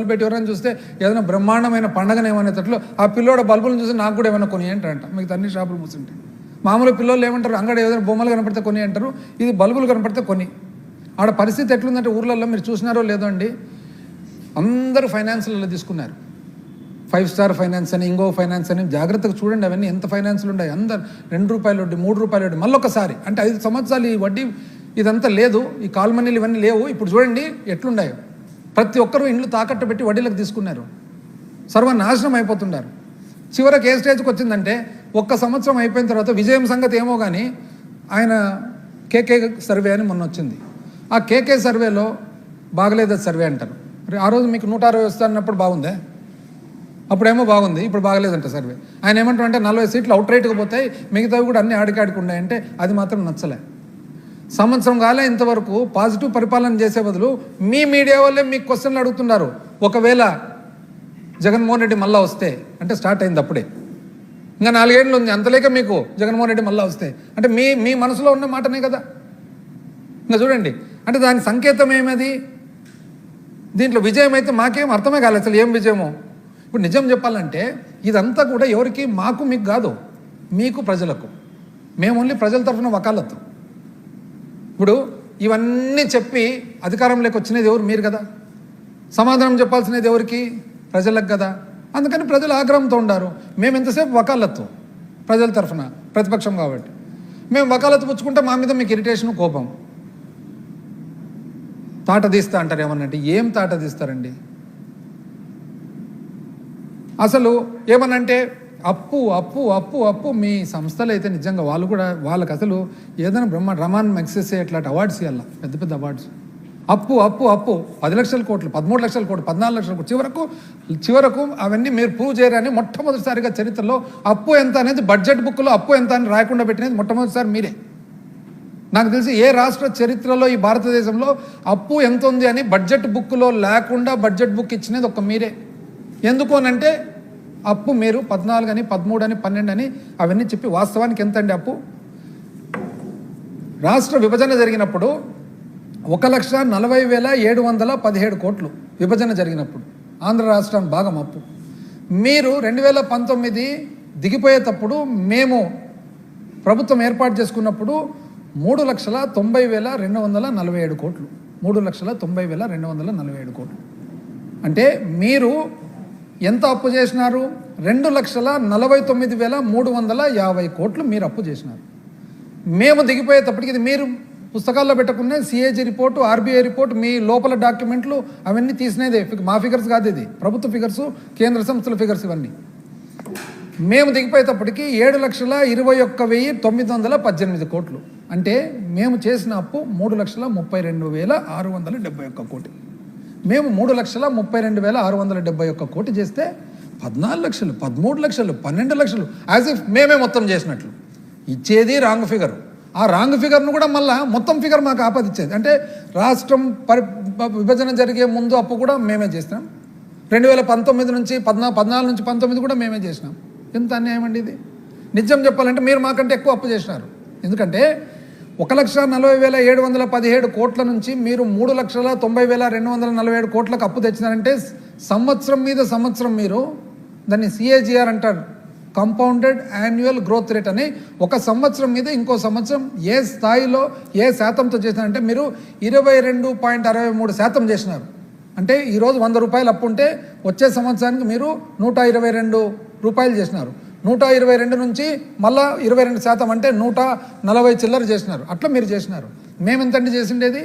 B: పెట్టి ఎవరైనా చూస్తే ఏదైనా బ్రహ్మాండమైన పండగనేమనేటట్లు ఆ పిల్లోడ బల్బులను చూసి నాకు కూడా ఏమైనా కొని అంటారంట. మిగతా అన్ని షాపులు మూసుంటాయి. మామూలు పిల్లలు ఏమంటారు, అంగడి ఏదైనా బొమ్మలు కనపడితే కొని అంటారు, ఇది బల్బులు కనపడితే కొని. ఆడ పరిస్థితి ఎట్లుందంటే ఊర్లలో మీరు చూసినారో లేదో అండి, అందరూ ఫైనాన్స్లలో తీసుకున్నారు. 5 స్టార్ ఫైనాన్స్ అని, ఇంకో ఫైనాన్స్ అని. జాగ్రత్తగా చూడండి అవన్నీ ఎంత ఫైనాన్స్లు ఉన్నాయి. అందరు ₹2 వడ్డీ, ₹3 వడ్డీ, మళ్ళొకసారి. అంటే 5 సంవత్సరాలు ఈ వడ్డీ ఇదంతా లేదు, ఈ కాల్మనీలు ఇవన్నీ లేవు. ఇప్పుడు చూడండి ఎట్లున్నాయో. ప్రతి ఒక్కరూ ఇండ్లు తాకట్టు పెట్టి వడ్డీలకు తీసుకున్నారు, సర్వనాశనం అయిపోతున్నారు. చివరికి ఏ స్టేజ్కి వచ్చిందంటే, 1 సంవత్సరం అయిపోయిన తర్వాత విజయం సంగతి ఏమో కానీ ఆయన కేకే సర్వే అని మొన్న వచ్చింది. ఆ కేకే సర్వేలో బాగలేదు సర్వే అంటారు. మరి ఆ రోజు మీకు 160 వస్తానప్పుడు బాగుందే, అప్పుడేమో బాగుంది, ఇప్పుడు బాగలేదంట సర్వే. ఆయన ఏమంటారంటే 40 సీట్లు అవుట్రైట్గా పోతాయి, మిగతావి కూడా అన్ని ఆడికాడికి ఉన్నాయంటే అది మాత్రం నచ్చలే. సంవత్సరం కాలే ఇంతవరకు పాజిటివ్ పరిపాలన చేసే బదులు మీ మీడియా వాళ్ళే మీకు క్వశ్చన్లు అడుగుతున్నారు. ఒకవేళ జగన్మోహన్ రెడ్డి మళ్ళా వస్తే, అంటే స్టార్ట్ అయింది అప్పుడే, ఇంకా 4 ఏళ్ళు ఉంది, అంతలేక మీకు జగన్మోహన్ రెడ్డి మళ్ళా వస్తే అంటే మీ మనసులో ఉన్న మాటనే కదా. ఇంకా చూడండి, అంటే దాని సంకేతం ఏమది? దీంట్లో విజయం అయితే మాకేం అర్థమే కాలేదు అసలు ఏం విజయమో. ఇప్పుడు నిజం చెప్పాలంటే ఇదంతా కూడా ఎవరికి, మాకు మీకు కాదు, మీకు ప్రజలకు. మేము ఓన్లీ ప్రజల తరఫున వకాలత్తు. ఇప్పుడు ఇవన్నీ చెప్పి అధికారంలోకి వచ్చినది ఎవరు? మీరు కదా. సమాధానం చెప్పాల్సినది ఎవరికి? ప్రజలకు కదా. అందుకని ప్రజలు ఆగ్రహంతో ఉండారు. మేము ఎంతసేపు వకాలత్తు ప్రజల తరఫున, ప్రతిపక్షం కాబట్టి మేము వకాలత్తు పుచ్చుకుంటే మా మీద మీకు ఇరిటేషన్, కోపం. తాట తీస్తా అంటారు ఏమన్నంటే, ఏం తాట తీస్తారండి? అసలు ఏమనంటే అప్పు అప్పు అప్పు అప్పు. మీ సంస్థలు అయితే నిజంగా వాళ్ళు కూడా, వాళ్ళకి అసలు ఏదైనా రమాన్ మెగ్సెసే అట్లాంటి అవార్డ్స్ ఇవ్వాల, పెద్ద పెద్ద అవార్డ్స్. అప్పు అప్పు అప్పు 10 లక్షల కోట్లు, 13 లక్షల కోట్లు, 14 లక్షల కోట్లు, చివరకు అవన్నీ మీరు ప్రూవ్ చేయరని మొట్టమొదటిసారిగా చరిత్రలో అప్పు ఎంత అనేది బడ్జెట్ బుక్లో అప్పు ఎంత అని రాయకుండా పెట్టినది మొట్టమొదటిసారి మీరే. నాకు తెలిసి ఏ రాష్ట్ర చరిత్రలో ఈ భారతదేశంలో అప్పు ఎంత ఉంది అని బడ్జెట్ బుక్లో లేకుండా బడ్జెట్ బుక్ ఇచ్చినది ఒక్క మీరే. ఎందుకు అనంటే అప్పు మీరు 14 అని, 13 అని, 12 అని అవన్నీ చెప్పి వాస్తవానికి ఎంత అండి అప్పు? రాష్ట్ర విభజన జరిగినప్పుడు 1,40,717 కోట్లు విభజన జరిగినప్పుడు ఆంధ్ర రాష్ట్రం భాగం అప్పు. మీరు 2019 దిగిపోయేటప్పుడు మేము ప్రభుత్వం ఏర్పాటు చేసుకున్నప్పుడు 3,90,247 కోట్లు, 3,90,247 కోట్లు. అంటే మీరు ఎంత అప్పు చేసినారు? 2,49,350 కోట్లు మీరు అప్పు చేసినారు. మేము దిగిపోయేటప్పటికి, ఇది మీరు పుస్తకాల్లో పెట్టుకున్న సిఏజీ రిపోర్టు, ఆర్బీఐ రిపోర్టు, మీ లోపల డాక్యుమెంట్లు అవన్నీ తీసినదే, మా ఫిగర్స్ కాదు, ఇది ప్రభుత్వ ఫిగర్స్, కేంద్ర సంస్థల ఫిగర్స్ ఇవన్నీ. మేము దిగిపోయేటప్పటికి 7,21,918 కోట్లు. అంటే మేము చేసిన అప్పు 3,32,671 కోటి. మేము 3,32,671 కోటి చేస్తే 14 లక్షలు, 13 లక్షలు, 12 లక్షలు యాజ్ ఇఫ్ మేమే మొత్తం చేసినట్లు ఇచ్చేది రాంగ్ ఫిగర్. ఆ రాంగ్ ఫిగర్ను కూడా మళ్ళీ మొత్తం ఫిగర్ మాకు ఆపాదిచ్చేది. అంటే రాష్ట్రం విభజన జరిగే ముందు అప్పు కూడా మేమే చేసినాం. 2019 నుంచి 14 నుంచి 19 కూడా మేమే చేసినాం. ఎంత అన్యాయం అండి ఇది. నిజం చెప్పాలంటే మీరు మాకంటే ఎక్కువ అప్పు చేసినారు. ఎందుకంటే 1,40,717 కోట్ల నుంచి మీరు 3,90,247 కోట్లకు అప్పు తెచ్చినారంటే సంవత్సరం మీద సంవత్సరం మీరు దాన్ని సిఏజిఆర్ అంటారు, కంపౌండెడ్ యాన్యువల్ గ్రోత్ రేట్ అని ఒక సంవత్సరం మీద ఇంకో సంవత్సరం ఏ స్థాయిలో ఏ శాతంతో చేసినారంటే మీరు 22.63% చేసినారు. అంటే ఈరోజు 100 రూపాయలు అప్పు ఉంటే వచ్చే సంవత్సరానికి మీరు 122 రూపాయలు చేసినారు. 122 నుంచి మళ్ళా 22% అంటే 140 చిల్లర చేసినారు. అట్లా మీరు చేసినారు. మేము ఎంతండి చేసిండేది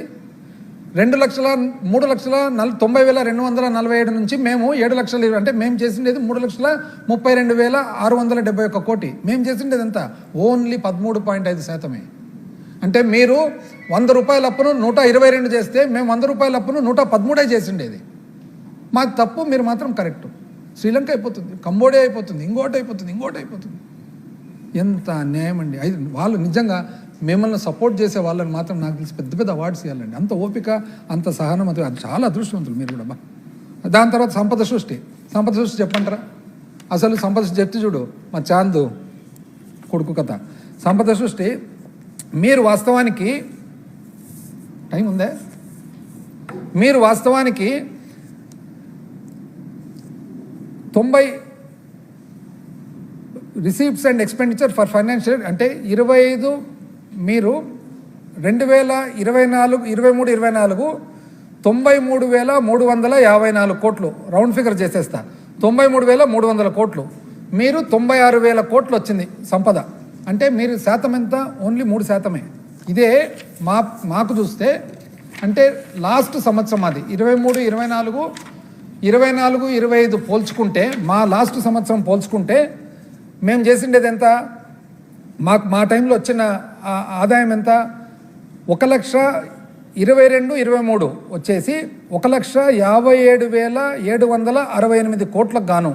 B: 2,90,247 నుంచి మేము 7 లక్షలు, అంటే మేము చేసిండేది 3,32,671 కోటి. మేము చేసిండేది ఎంత? ఓన్లీ 13.5%. అంటే మీరు 100 రూపాయల అప్పును 122 చేస్తే మేము 100 రూపాయల అప్పును 113 చేసిండేది. మాకు తప్పు, మీరు మాత్రం కరెక్ట్. శ్రీలంక అయిపోతుంది, కంబోడియా అయిపోతుంది, ఇంకోటి అయిపోతుంది. ఎంత అన్యాయం అండి. వాళ్ళు నిజంగా మిమ్మల్ని సపోర్ట్ చేసే వాళ్ళని మాత్రం నాకు తెలిసి పెద్ద పెద్ద అవార్డ్స్ ఇవ్వాలండి. అంత ఓపిక, అంత సహనం, అది చాలా అదృష్టవంతులు మీరు కూడా. దాని తర్వాత సంపద సృష్టి చెప్పంటారా? అసలు సంపద సృష్టి చెప్తే చూడు, మా చాందు కొడుకు కథ. సంపద సృష్టి మీరు వాస్తవానికి టైం ఉందే, మీరు వాస్తవానికి 90 receipts and expenditure for financial అంటే 25 మీరు 2023-24 93,354 కోట్లు, రౌండ్ ఫిగర్ చేసేస్తా, 93,300 కోట్లు. మీరు 96,000 కోట్లు వచ్చింది సంపద. అంటే మీరు శాతం ఎంత? ఓన్లీ 3%. ఇదే మాకు చూస్తే అంటే లాస్ట్ సంవత్సరం అది 23-24-25 పోల్చుకుంటే, మా లాస్ట్ సంవత్సరం పోల్చుకుంటే మేము చేసిండేది ఎంత? మా టైంలో వచ్చిన ఆదాయం ఎంత? 1,22,23 వచ్చేసి 1,57,768 కోట్లకు గాను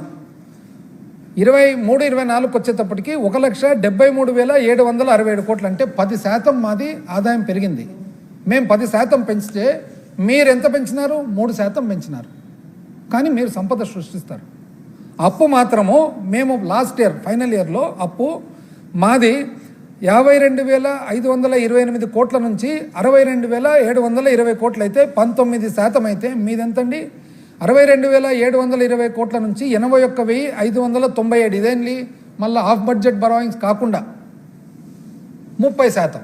B: 23-24 వచ్చేటప్పటికి 1,73,767 కోట్లు. అంటే 10% మాది ఆదాయం పెరిగింది. మేము 10% పెంచితే మీరు ఎంత పెంచినారు? 3% పెంచినారు. కానీ మీరు సంపద సృష్టిస్తారు. అప్పు మాత్రము మేము లాస్ట్ ఇయర్ ఫైనల్ ఇయర్లో అప్పు మాది 52,528 కోట్ల నుంచి 62,720 కోట్లు అయితే 19% అయితే మీదెంతండి? 62,720 కోట్ల నుంచి 81,597. ఇదేంటి మళ్ళీ హాఫ్ బడ్జెట్ బరాయింగ్స్ కాకుండా 30%.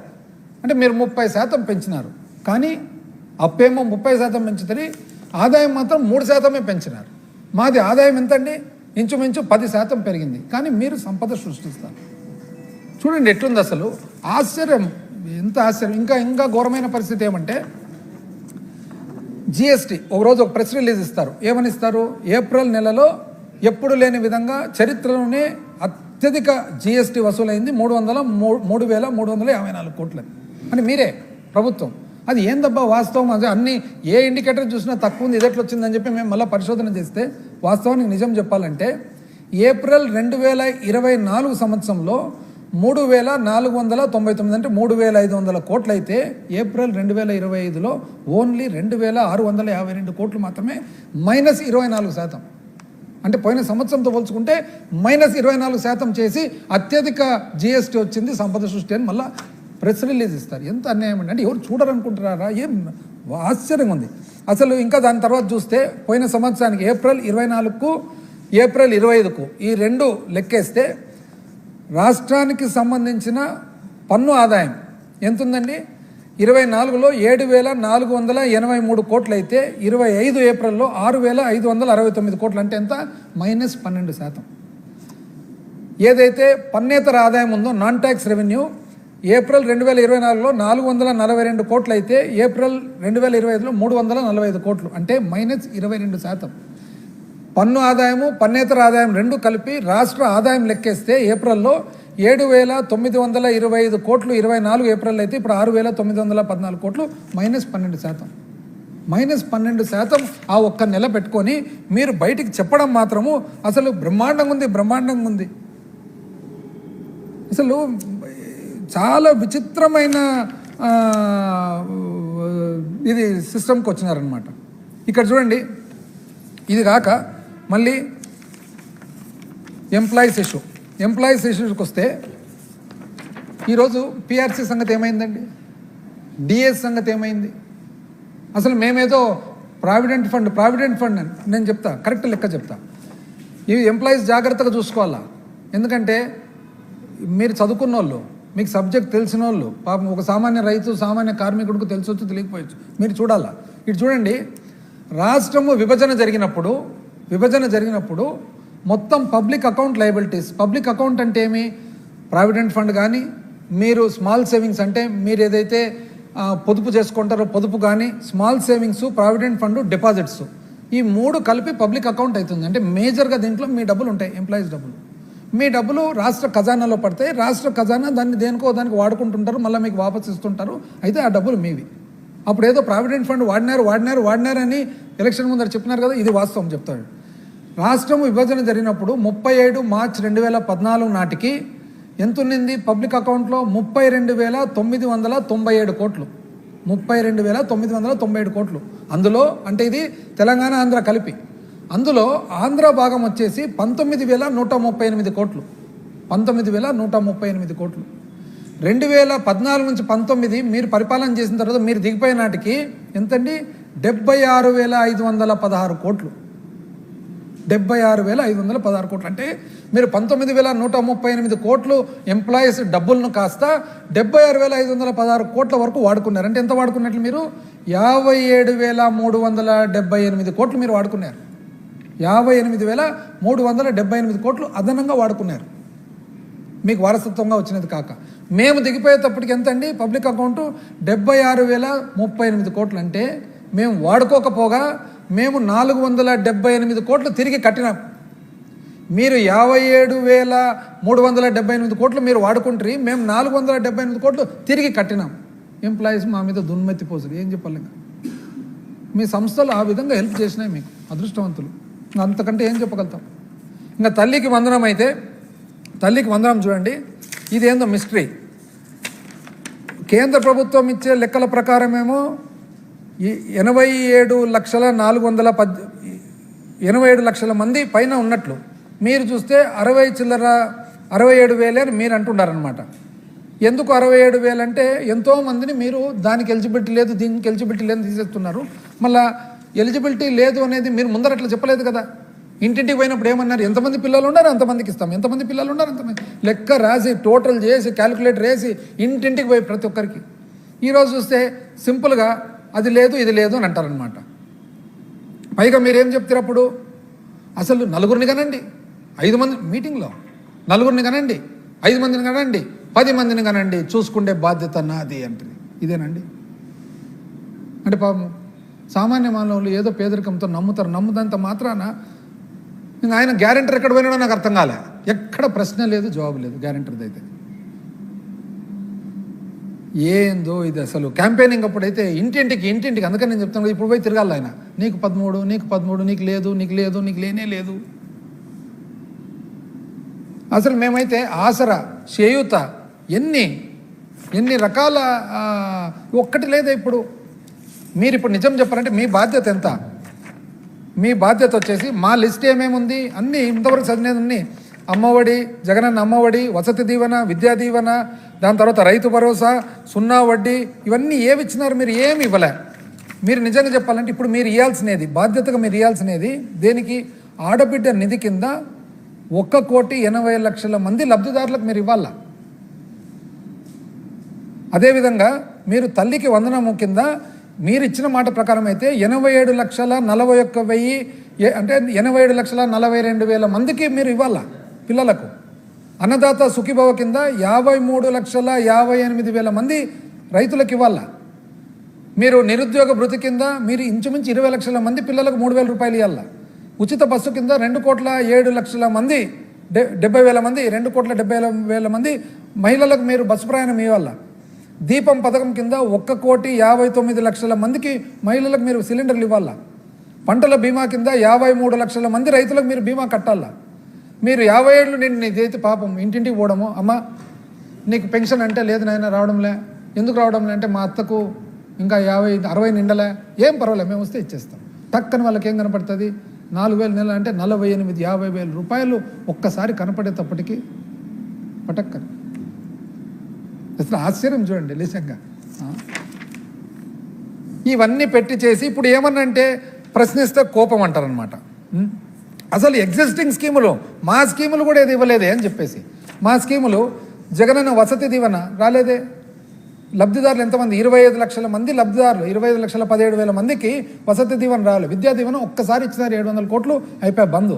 B: అంటే మీరు 30% పెంచినారు. కానీ అప్పేమో 30% పెంచుతుంది, ఆదాయం మాత్రం 3% పెంచినారు. మాది ఆదాయం ఎంతండి? ఇంచుమించు 10% పెరిగింది. కానీ మీరు సంపద సృష్టిస్తారు. చూడండి ఎట్లుంది అసలు. ఆశ్చర్యం, ఎంత ఆశ్చర్యం. ఇంకా ఘోరమైన పరిస్థితి ఏమంటే జిఎస్టీ ఒకరోజు ఒక ప్రెస్ రిలీజ్ ఇస్తారు. ఏమని ఇస్తారు? ఏప్రిల్ నెలలో ఎప్పుడు లేని విధంగా చరిత్రలోనే అత్యధిక జిఎస్టీ వసూలైంది 3,354 కోట్లని. అంటే మీరే ప్రభుత్వం. అది ఏందబ్బా వాస్తవం? అది అన్ని ఏ ఇండికేటర్ చూసినా తక్కువ ఉంది, ఇది ఎట్లా వచ్చిందని చెప్పి మేము మళ్ళీ పరిశోధన చేస్తే వాస్తవానికి నిజం చెప్పాలంటే ఏప్రిల్ 2024 సంవత్సరంలో 3,499 అంటే 3,500 కోట్లు అయితే ఏప్రిల్ 2025లో ఓన్లీ 2,652 కోట్లు మాత్రమే, -24%. అంటే పోయిన సంవత్సరంతో పోల్చుకుంటే -24% చేసి అత్యధిక జిఎస్టీ వచ్చింది సంపద సృష్టి అని మళ్ళీ ప్రెస్ రిలీజ్ ఇస్తారు. ఎంత అన్యాయం అండి. అంటే ఎవరు చూడరనుకుంటున్నారా? ఏం ఆశ్చర్యంగా ఉంది అసలు. ఇంకా దాని తర్వాత చూస్తే పోయిన సంవత్సరానికి ఏప్రిల్ 24కు ఏప్రిల్ 25కు ఈ రెండు లెక్కేస్తే రాష్ట్రానికి సంబంధించిన పన్ను ఆదాయం ఎంత ఉందండి? 24లో 7,483 కోట్లు అయితే 25 ఏప్రిల్లో 6,569 కోట్లు. అంటే ఎంత? -12%. ఏదైతే పన్నేతర ఆదాయం ఉందో నాన్ ట్యాక్స్ రెవెన్యూ ఏప్రిల్ 2024లో 442 కోట్లు అయితే ఏప్రిల్ 2025లో 345 కోట్లు. అంటే -22%. పన్ను ఆదాయము పన్నేతర ఆదాయం రెండు కలిపి రాష్ట్ర ఆదాయం లెక్కేస్తే ఏప్రిల్లో 7,925 కోట్లు 24 ఏప్రిల్ అయితే ఇప్పుడు 6,914 కోట్లు, -12%. -12% ఆ ఒక్క నెల పెట్టుకొని మీరు బయటికి చెప్పడం మాత్రము అసలు బ్రహ్మాండంగా ఉంది. అసలు చాలా విచిత్రమైన ఇది సిస్టమ్కి వచ్చినారనమాట. ఇక్కడ చూడండి, ఇది కాక మళ్ళీ ఎంప్లాయీస్ ఇష్యూకి వస్తే ఈరోజు పిఆర్సీ సంగతి ఏమైందండి? డిఎస్ సంగతి ఏమైంది? అసలు మేమేదో ప్రావిడెంట్ ఫండ్ అని నేను చెప్తా, కరెక్ట్ లెక్క చెప్తా. ఈ ఎంప్లాయీస్ జాగ్రత్తగా చూసుకోవాలా. ఎందుకంటే మీరు చదువుకున్న వాళ్ళు, మీకు సబ్జెక్ట్ తెలిసిన వాళ్ళు, పాపం ఒక సామాన్య రైతు సామాన్య కార్మికుడికి తెలిసొచ్చు తెలియకపోవచ్చు, మీరు చూడాలా. ఇటు చూడండి, రాష్ట్రము విభజన జరిగినప్పుడు మొత్తం public account liabilities. Public account అంటే ఏమి? ప్రావిడెంట్ ఫండ్ కానీ, మీరు స్మాల్ సేవింగ్స్ అంటే మీరు ఏదైతే పొదుపు చేసుకుంటారో పొదుపు కానీ, small savings, provident fund, deposits, ఈ మూడు కలిపి పబ్లిక్ అకౌంట్ అవుతుంది. అంటే మేజర్గా దీంట్లో మీ డబ్బులు ఉంటాయి, ఎంప్లాయీస్ డబ్బులు. మీ డబ్బులు రాష్ట్ర ఖజానాలో పడతాయి. రాష్ట్ర ఖజానా దాన్ని దేనికో దానికి వాడుకుంటుంటారు, మళ్ళీ మీకు వాపసు ఇస్తుంటారు. అయితే ఆ డబ్బులు మీవి. అప్పుడు ఏదో ప్రావిడెంట్ ఫండ్ వాడినారని ఎలక్షన్ ముందర చెప్పినారు కదా, ఇది వాస్తవం చెప్తాడు. రాష్ట్రం విభజన జరిగినప్పుడు 37 మార్చి 2014 నాటికి ఎంత ఉన్నింది పబ్లిక్ అకౌంట్లో? 32,997 కోట్లు. 32,997 కోట్లు. అందులో అంటే ఇది తెలంగాణ ఆంధ్ర కలిపి, అందులో ఆంధ్ర భాగం వచ్చేసి 19,138 కోట్లు. 19,138 కోట్లు. 2014 నుంచి 19 మీరు పరిపాలన చేసిన తర్వాత మీరు దిగిపోయే నాటికి ఎంతండి? 76,516 కోట్లు. 76,516 కోట్లు. అంటే మీరు 19,138 కోట్లు ఎంప్లాయీస్ డబ్బులను కాస్త 76,516 కోట్ల వరకు వాడుకున్నారు. అంటే ఎంత వాడుకున్నట్లు? మీరు 57,378 కోట్లు మీరు వాడుకున్నారు. 58,378 కోట్లు అదనంగా వాడుకున్నారు, మీకు వారసత్వంగా వచ్చినది కాక. మేము దిగిపోయేటప్పటికి ఎంత అండి పబ్లిక్ అకౌంటు? 76,038 కోట్లు. అంటే మేము వాడుకోకపోగా మేము 478 కోట్లు తిరిగి కట్టినాం. మీరు 57,378 కోట్లు మీరు వాడుకుంటారు, మేము 478 కోట్లు తిరిగి కట్టినాం. ఎంప్లాయీస్ మా మీద దున్మెత్తి పోసులు, ఏం చెప్పాలి? మీ సంస్థలు ఆ విధంగా హెల్ప్ చేసినాయి, మీకు అదృష్టవంతులు. అంతకంటే ఏం చెప్పగలుగుతాం? ఇంకా తల్లికి వందనం అయితే, తల్లికి వందనం చూడండి, ఇదేందో మిస్టరీ. కేంద్ర ప్రభుత్వం ఇచ్చే లెక్కల ప్రకారమేమో 87 లక్షల మంది పైన ఉన్నట్లు. మీరు చూస్తే 67,000 అని మీరు అంటున్నారనమాట. ఎందుకు 67,000 అంటే ఎంతోమందిని మీరు దానికి ఎలిజిబిలిటీ లేదు, దీనికి ఎలిజిబిలిటీ లేదని తీసేస్తున్నారు. మళ్ళీ ఎలిజిబిలిటీ లేదు అనేది మీరు ముందర అట్లా చెప్పలేదు కదా. ఇంటింటికి పోయినప్పుడు ఏమన్నారు? ఎంతమంది పిల్లలు ఉన్నారు అంతమందికి ఇస్తాం, ఎంతమంది పిల్లలు ఉన్నారు అంతమంది లెక్క రాసి టోటల్ చేసి క్యాలిక్యులేటర్ వేసి ఇంటింటికి పోయి ప్రతి ఒక్కరికి. ఈరోజు చూస్తే సింపుల్గా అది లేదు ఇది లేదు అని అంటారనమాట. పైగా మీరేం చెప్తారు అప్పుడు? అసలు నలుగురిని కనండి, 5 మంది మీటింగ్లో నలుగురిని కనండి, 5 మందిని కనండి, 10 మందిని కనండి, చూసుకుంటే బాధ్యత నాది అంటుంది. ఇదేనండి? అంటే పాపం సామాన్య మానవులు ఏదో పేదరికంతో నమ్ముతారు. నమ్ముదంత మాత్రాన ఇంకా ఆయన గ్యారెంటర్ ఎక్కడ పోయినాడో నాకు అర్థం కాలే. ఎక్కడ ప్రశ్న లేదు, జవాబు లేదు గ్యారెంటర్ది అయితే. ఏందో ఇది అసలు. క్యాంపెయినింగ్ అప్పుడైతే ఇంటింటికి అందుకని నేను చెప్తాను, ఇప్పుడు పోయి తిరగాలి ఆయన, నీకు 13, నీకు 13, నీకు లేదు, నీకు లేదు, నీకు లేనే లేదు. అసలు మేమైతే ఆసరా, చేయూత, ఎన్ని రకాల ఒక్కటి లేదా. ఇప్పుడు మీరు ఇప్పుడు నిజం చెప్పాలంటే మీ బాధ్యత ఎంత? మీ బాధ్యత వచ్చేసి మా లిస్ట్ ఏమేముంది అన్నీ ఇంతవరకు చదివినది, అమ్మఒడి, జగనన్న అమ్మఒడి, వసతి దీవెన, విద్యా దీవెన, దాని తర్వాత రైతు భరోసా, 0 వడ్డీ, ఇవన్నీ ఏమి ఇచ్చినారు? మీరు ఏమి ఇవ్వలే. మీరు నిజంగా చెప్పాలంటే ఇప్పుడు మీరు ఇవ్వాల్సినది, బాధ్యతగా మీరు ఇవ్వాల్సినది దేనికి? ఆడబిడ్డ నిధి కింద 1,80,00,000 మంది లబ్ధిదారులకు మీరు ఇవ్వాల. అదేవిధంగా మీరు తల్లికి వందనము కింద మీరు ఇచ్చిన మాట ప్రకారం అయితే 87,41,000 అంటే 87,42,000 మందికి మీరు ఇవ్వాల పిల్లలకు. అన్నదాత సుఖీభవ కింద 53,58,000 మంది రైతులకు ఇవ్వాల. మీరు నిరుద్యోగ భృతి కింద మీరు ఇంచుమించు 20 లక్షల మంది పిల్లలకు 3,000 రూపాయలు ఇవ్వాల. ఉచిత బస్సు కింద 2,07,00,000 మంది 70,000 మంది 2,70,000 మంది మహిళలకు మీరు బస్సు ప్రయాణం ఇవ్వాల. దీపం పథకం కింద 1,59,00,000 మందికి మహిళలకు మీరు సిలిండర్లు ఇవ్వాల. పంటల బీమా కింద 53 లక్షల మంది రైతులకు మీరు బీమా కట్టాల. మీరు 50 ఏళ్ళు నేను ఇదైతే పాపం ఇంటింటికి పోవడము, అమ్మ నీకు పెన్షన్ అంటే లేదు నాయన రావడంలే, ఎందుకు రావడంలే అంటే మా అత్తకు ఇంకా 50-60 నిండలే, ఏం పర్వాలేదు మేము వస్తే ఇచ్చేస్తాం. టక్కని వాళ్ళకి ఏం కనపడుతుంది? 4,000 నెల అంటే 48,50,000 రూపాయలు ఒక్కసారి కనపడేటప్పటికి పటక్కని. అసలు ఆశ్చర్యం చూడండి నిజంగా. ఇవన్నీ పెట్టి చేసి ఇప్పుడు ఏమన్నంటే ప్రశ్నిస్తే కోపం అంటారనమాట. అసలు ఎగ్జిస్టింగ్ స్కీములు మా స్కీములు కూడా ఏది ఇవ్వలేదే అని చెప్పేసి, మా స్కీములు జగనన్న వసతి దీవెన రాలేదే, లబ్ధిదారులు ఎంతమంది 25 లక్షల మంది లబ్ధిదారులు, 25,17,000 మందికి వసతి దీవెన రావాలి. విద్యా దీవెన ఒక్కసారి ఇచ్చినారు 700 కోట్లు, అయిపోయి బంద్.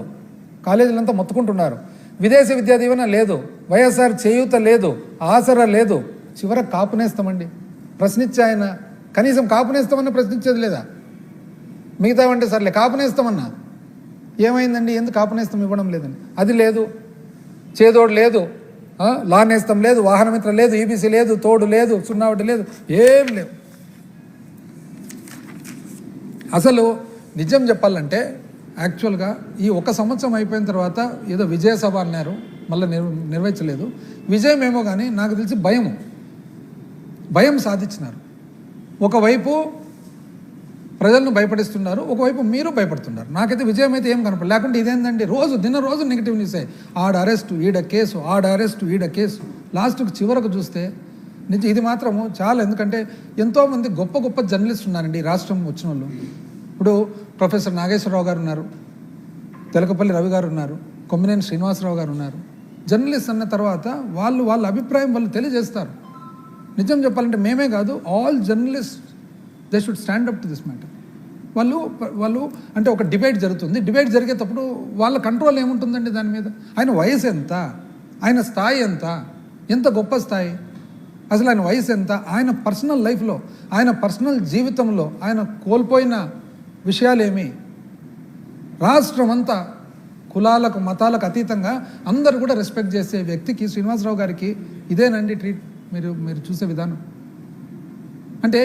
B: కాలేజీలంతా మొత్తుకుంటున్నారు. విదేశీ విద్యా దీవెన లేదు, వైఎస్ఆర్ చేయూత లేదు, ఆసరా లేదు, చివరకు కాపునేస్తామండి. ప్రశ్నించే ఆయన కనీసం కాపునేస్తామన్నా ప్రశ్నించేది లేదా? మిగతా అంటే సర్లే కాపునేస్తామన్నా ఏమైందండి, ఎందుకు కాపునేస్తం ఇవ్వడం లేదని, అది లేదు, చేదోడు లేదు, లా నేస్తం లేదు, వాహన మిత్ర లేదు, ఈబీసీ లేదు, తోడు లేదు, 01 లేదు, ఏం లేవు. అసలు నిజం చెప్పాలంటే యాక్చువల్గా ఈ 1 సంవత్సరం అయిపోయిన తర్వాత ఏదో విజయ సభ అన్నారు, మళ్ళీ నిర్వహించలేదు. విజయం ఏమో కానీ నాకు తెలిసి భయం సాధించినారు. ఒకవైపు ప్రజలను భయపడిస్తున్నారు, ఒకవైపు మీరు భయపడుతున్నారు. నాకైతే విజయం అయితే ఏం కనపడలేదు. లేకుంటే ఇదేందండి, రోజు నెగిటివ్ న్యూస్ ఆడ అరెస్టు ఈడ కేసు, ఆడ అరెస్టు ఈడ కేసు, లాస్ట్కి చివరకు చూస్తే నిజం ఇది మాత్రము చాలా. ఎందుకంటే ఎంతోమంది గొప్ప జర్నలిస్ట్ ఉన్నారండి ఈ రాష్ట్రం వచ్చిన వాళ్ళు. ఇప్పుడు ప్రొఫెసర్ నాగేశ్వరరావు గారు ఉన్నారు, తెలకపల్లి రవి గారు ఉన్నారు, కొమ్మినేని శ్రీనివాసరావు గారు ఉన్నారు. జర్నలిస్ట్ అన్న తర్వాత వాళ్ళ అభిప్రాయం వాళ్ళు తెలియజేస్తారు. నిజం చెప్పాలంటే మేమే కాదు, all journalist they should stand up to this matter. వాళ్ళు అంటే ఒక డిబేట్ జరుగుతుంది, డిబేట్ జరిగేటప్పుడు వాళ్ళ కంట్రోల్ ఏముంటుందండి దాని మీద? ఆయన వయసు ఎంత, ఆయన స్థాయి ఎంత గొప్ప స్థాయి, అసలు ఆయన వయసు ఎంత, ఆయన పర్సనల్ లైఫ్లో, ఆయన పర్సనల్ జీవితంలో ఆయన కోల్పోయిన విషయాలేమి, రాష్ట్రం అంతా కులాలకు మతాలకు అతీతంగా అందరూ కూడా రెస్పెక్ట్ చేసే వ్యక్తికి, శ్రీనివాసరావు గారికి ఇదేనండి ట్రీట్ మీరు చూసే విధానం. అంటే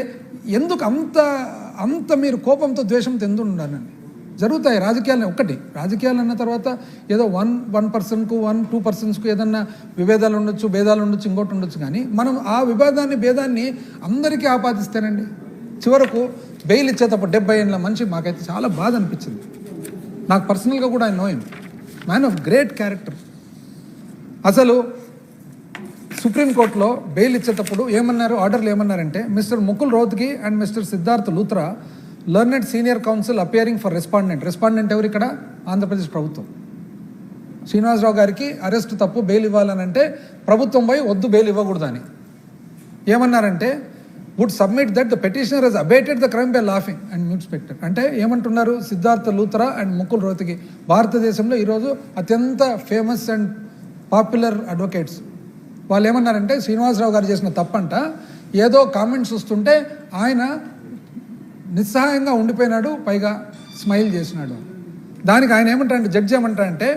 B: ఎందుకు అంత మీరు కోపంతో ద్వేషంతో ఎందుకు ఉండాలండి? జరుగుతాయి రాజకీయాలు. రాజకీయాలు అన్న తర్వాత ఏదో వన్ పర్సన్కు 1-2% ఏదన్నా విభేదాలు ఉండొచ్చు, భేదాలు ఉండొచ్చు, ఇంకోటి ఉండొచ్చు. కానీ మనం ఆ భేదాన్ని అందరికీ ఆపాదిస్తేనండి చివరకు బెయిల్ ఇచ్చేటప్పుడు 70 ఏళ్ళ మనిషి మాకైతే చాలా బాధ అనిపించింది. నాకు పర్సనల్గా కూడా I know him, man of great character. అసలు సుప్రీంకోర్టులో బెయిల్ ఇచ్చేటప్పుడు ఆర్డర్లు ఏమన్నారంటే, mister Mukul Rohatgi and mister Siddharth Luthra, learned senior counsel appearing for respondent ఎవరు ఇక్కడ? ఆంధ్రప్రదేశ్ ప్రభుత్వం. శ్రీనివాసరావు గారికి అరెస్ట్ తప్పు, బెయిల్ ఇవ్వాలనంటే ప్రభుత్వం పోయి వద్దు బెయిల్ ఇవ్వకూడదని ఏమన్నారంటే, would submit that the petitioner has abetted the crime by laughing and mute spectator. అంటే ఏమంటున్నారు? సిద్ధార్థ్ లూత్రా అండ్ ముకుల్ రోహ్తగి భారతదేశంలో ఈరోజు అత్యంత ఫేమస్ అండ్ పాపులర్ అడ్వకేట్స్. వాళ్ళు ఏమన్నారంటే, శ్రీనివాసరావు గారు చేసిన తప్పంట, ఏదో కామెంట్స్ వస్తుంటే ఆయన నిస్సహాయంగా ఉండిపోయినాడు, పైగా స్మైల్ చేసినాడు. దానికి ఆయన ఏమంటారంటే, జడ్జి ఏమంటారంటే,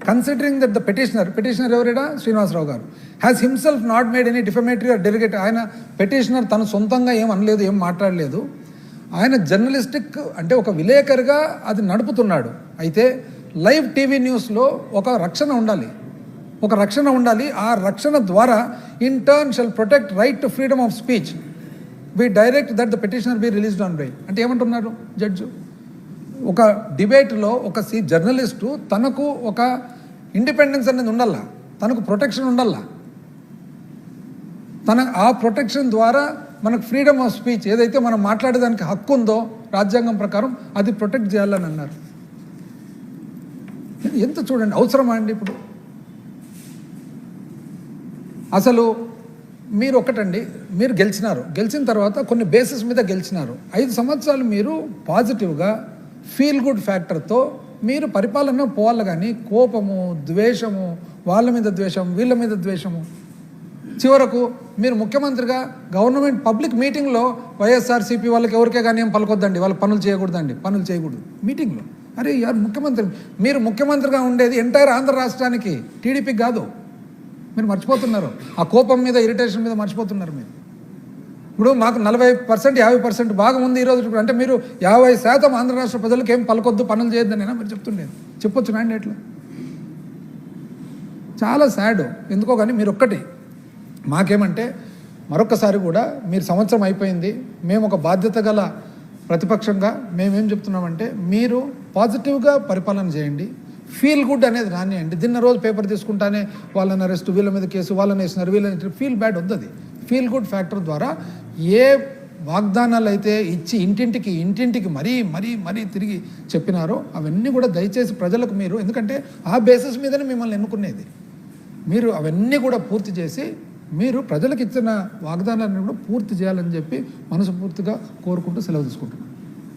B: కన్సిడరింగ్ దట్ ద పిటిషనర్ ఎవరైనా శ్రీనివాసరావు గారు has himself not made any defamatory or delegate. ఆయన పిటిషనర్ తను సొంతంగా ఏం అనలేదు, ఏం మాట్లాడలేదు. ఆయన జర్నలిస్టిక్ అంటే ఒక విలేకరుగా అది నడుపుతున్నాడు. అయితే లైవ్ టీవీ న్యూస్లో ఒక రక్షణ ఉండాలి. ఆ రక్షణ ద్వారా in turn shall protect right to freedom of speech, we direct that the petitioner be released on bail. అంటే ఏమంటున్నారు జడ్జు? ఒక డిబేట్లో ఒక జర్నలిస్టు తనకు ఒక ఇండిపెండెన్స్ అనేది ఉండాలా, తనకు ప్రొటెక్షన్ ఉండాలా. ఆ ప్రొటెక్షన్ ద్వారా మనకు ఫ్రీడమ్ ఆఫ్ స్పీచ్ ఏదైతే మనం మాట్లాడేదానికి హక్కు ఉందో రాజ్యాంగం ప్రకారం అది ప్రొటెక్ట్ చేయాలని అన్నారు. ఎంత చూడండి, అవసరమా అండి? ఇప్పుడు అసలు మీరు మీరు గెలిచిన తర్వాత కొన్ని బేసిస్ మీద గెలిచినారు. 5 సంవత్సరాలు మీరు పాజిటివ్గా ఫీల్ గుడ్ ఫ్యాక్టర్తో మీరు పరిపాలన పోవాలి. కానీ కోపము, ద్వేషము, వాళ్ళ మీద ద్వేషం, వీళ్ళ మీద ద్వేషము, చివరకు మీరు ముఖ్యమంత్రిగా గవర్నమెంట్ పబ్లిక్ మీటింగ్లో వైఎస్ఆర్సీపీ వాళ్ళకి ఎవరికే కానీ ఏం పలకొద్దండి, వాళ్ళు పనులు చేయకూడదు మీటింగ్లో. అరే యారు ముఖ్యమంత్రి, మీరు ముఖ్యమంత్రిగా ఉండేది ఎంటైర్ ఆంధ్ర రాష్ట్రానికి, టీడీపీకి కాదు. మీరు మర్చిపోతున్నారు, ఆ కోపం మీద, ఇరిటేషన్ మీద మర్చిపోతున్నారు మీరు. ఇప్పుడు మాకు 40%, 50% భాగం ఉంది ఈరోజు. అంటే మీరు 50% ఆంధ్ర రాష్ట్ర ప్రజలకు ఏం పలకొద్దు, పనులు చేయొద్దని మీరు చెప్తుండేది. చెప్పొచ్చు నాండి ఎట్లా? చాలా సాడ్. ఎందుకో కానీ మీరు మాకేమంటే మరొకసారి కూడా మీరు సంవత్సరం అయిపోయింది, మేము ఒక బాధ్యత గల ప్రతిపక్షంగా మేమేం చెప్తున్నామంటే, మీరు పాజిటివ్గా పరిపాలన చేయండి, ఫీల్ గుడ్ అనేది రానియండి. దీన్ని రోజు పేపర్ తీసుకుంటానే వాళ్ళని అరెస్ట్, వీళ్ళ మీద కేసు, వాళ్ళని వేసినారు, వీళ్ళని ఫీల్ బ్యాడ్ వద్దు. ఫీల్ గుడ్ ఫ్యాక్టర్ ద్వారా ఏ వాగ్దానాలు అయితే ఇచ్చి ఇంటింటికి మరీ తిరిగి చెప్పినారో అవన్నీ కూడా దయచేసి ప్రజలకు మీరు, ఎందుకంటే ఆ బేసిస్ మీదనే మిమ్మల్ని ఎన్నుకునేది, మీరు అవన్నీ కూడా పూర్తి చేసి మీరు ప్రజలకు ఇచ్చిన వాగ్దానాన్ని కూడా పూర్తి చేయాలని చెప్పి మనస్ఫూర్తిగా కోరుకుంటూ సెలవు తీసుకుంటున్నాను.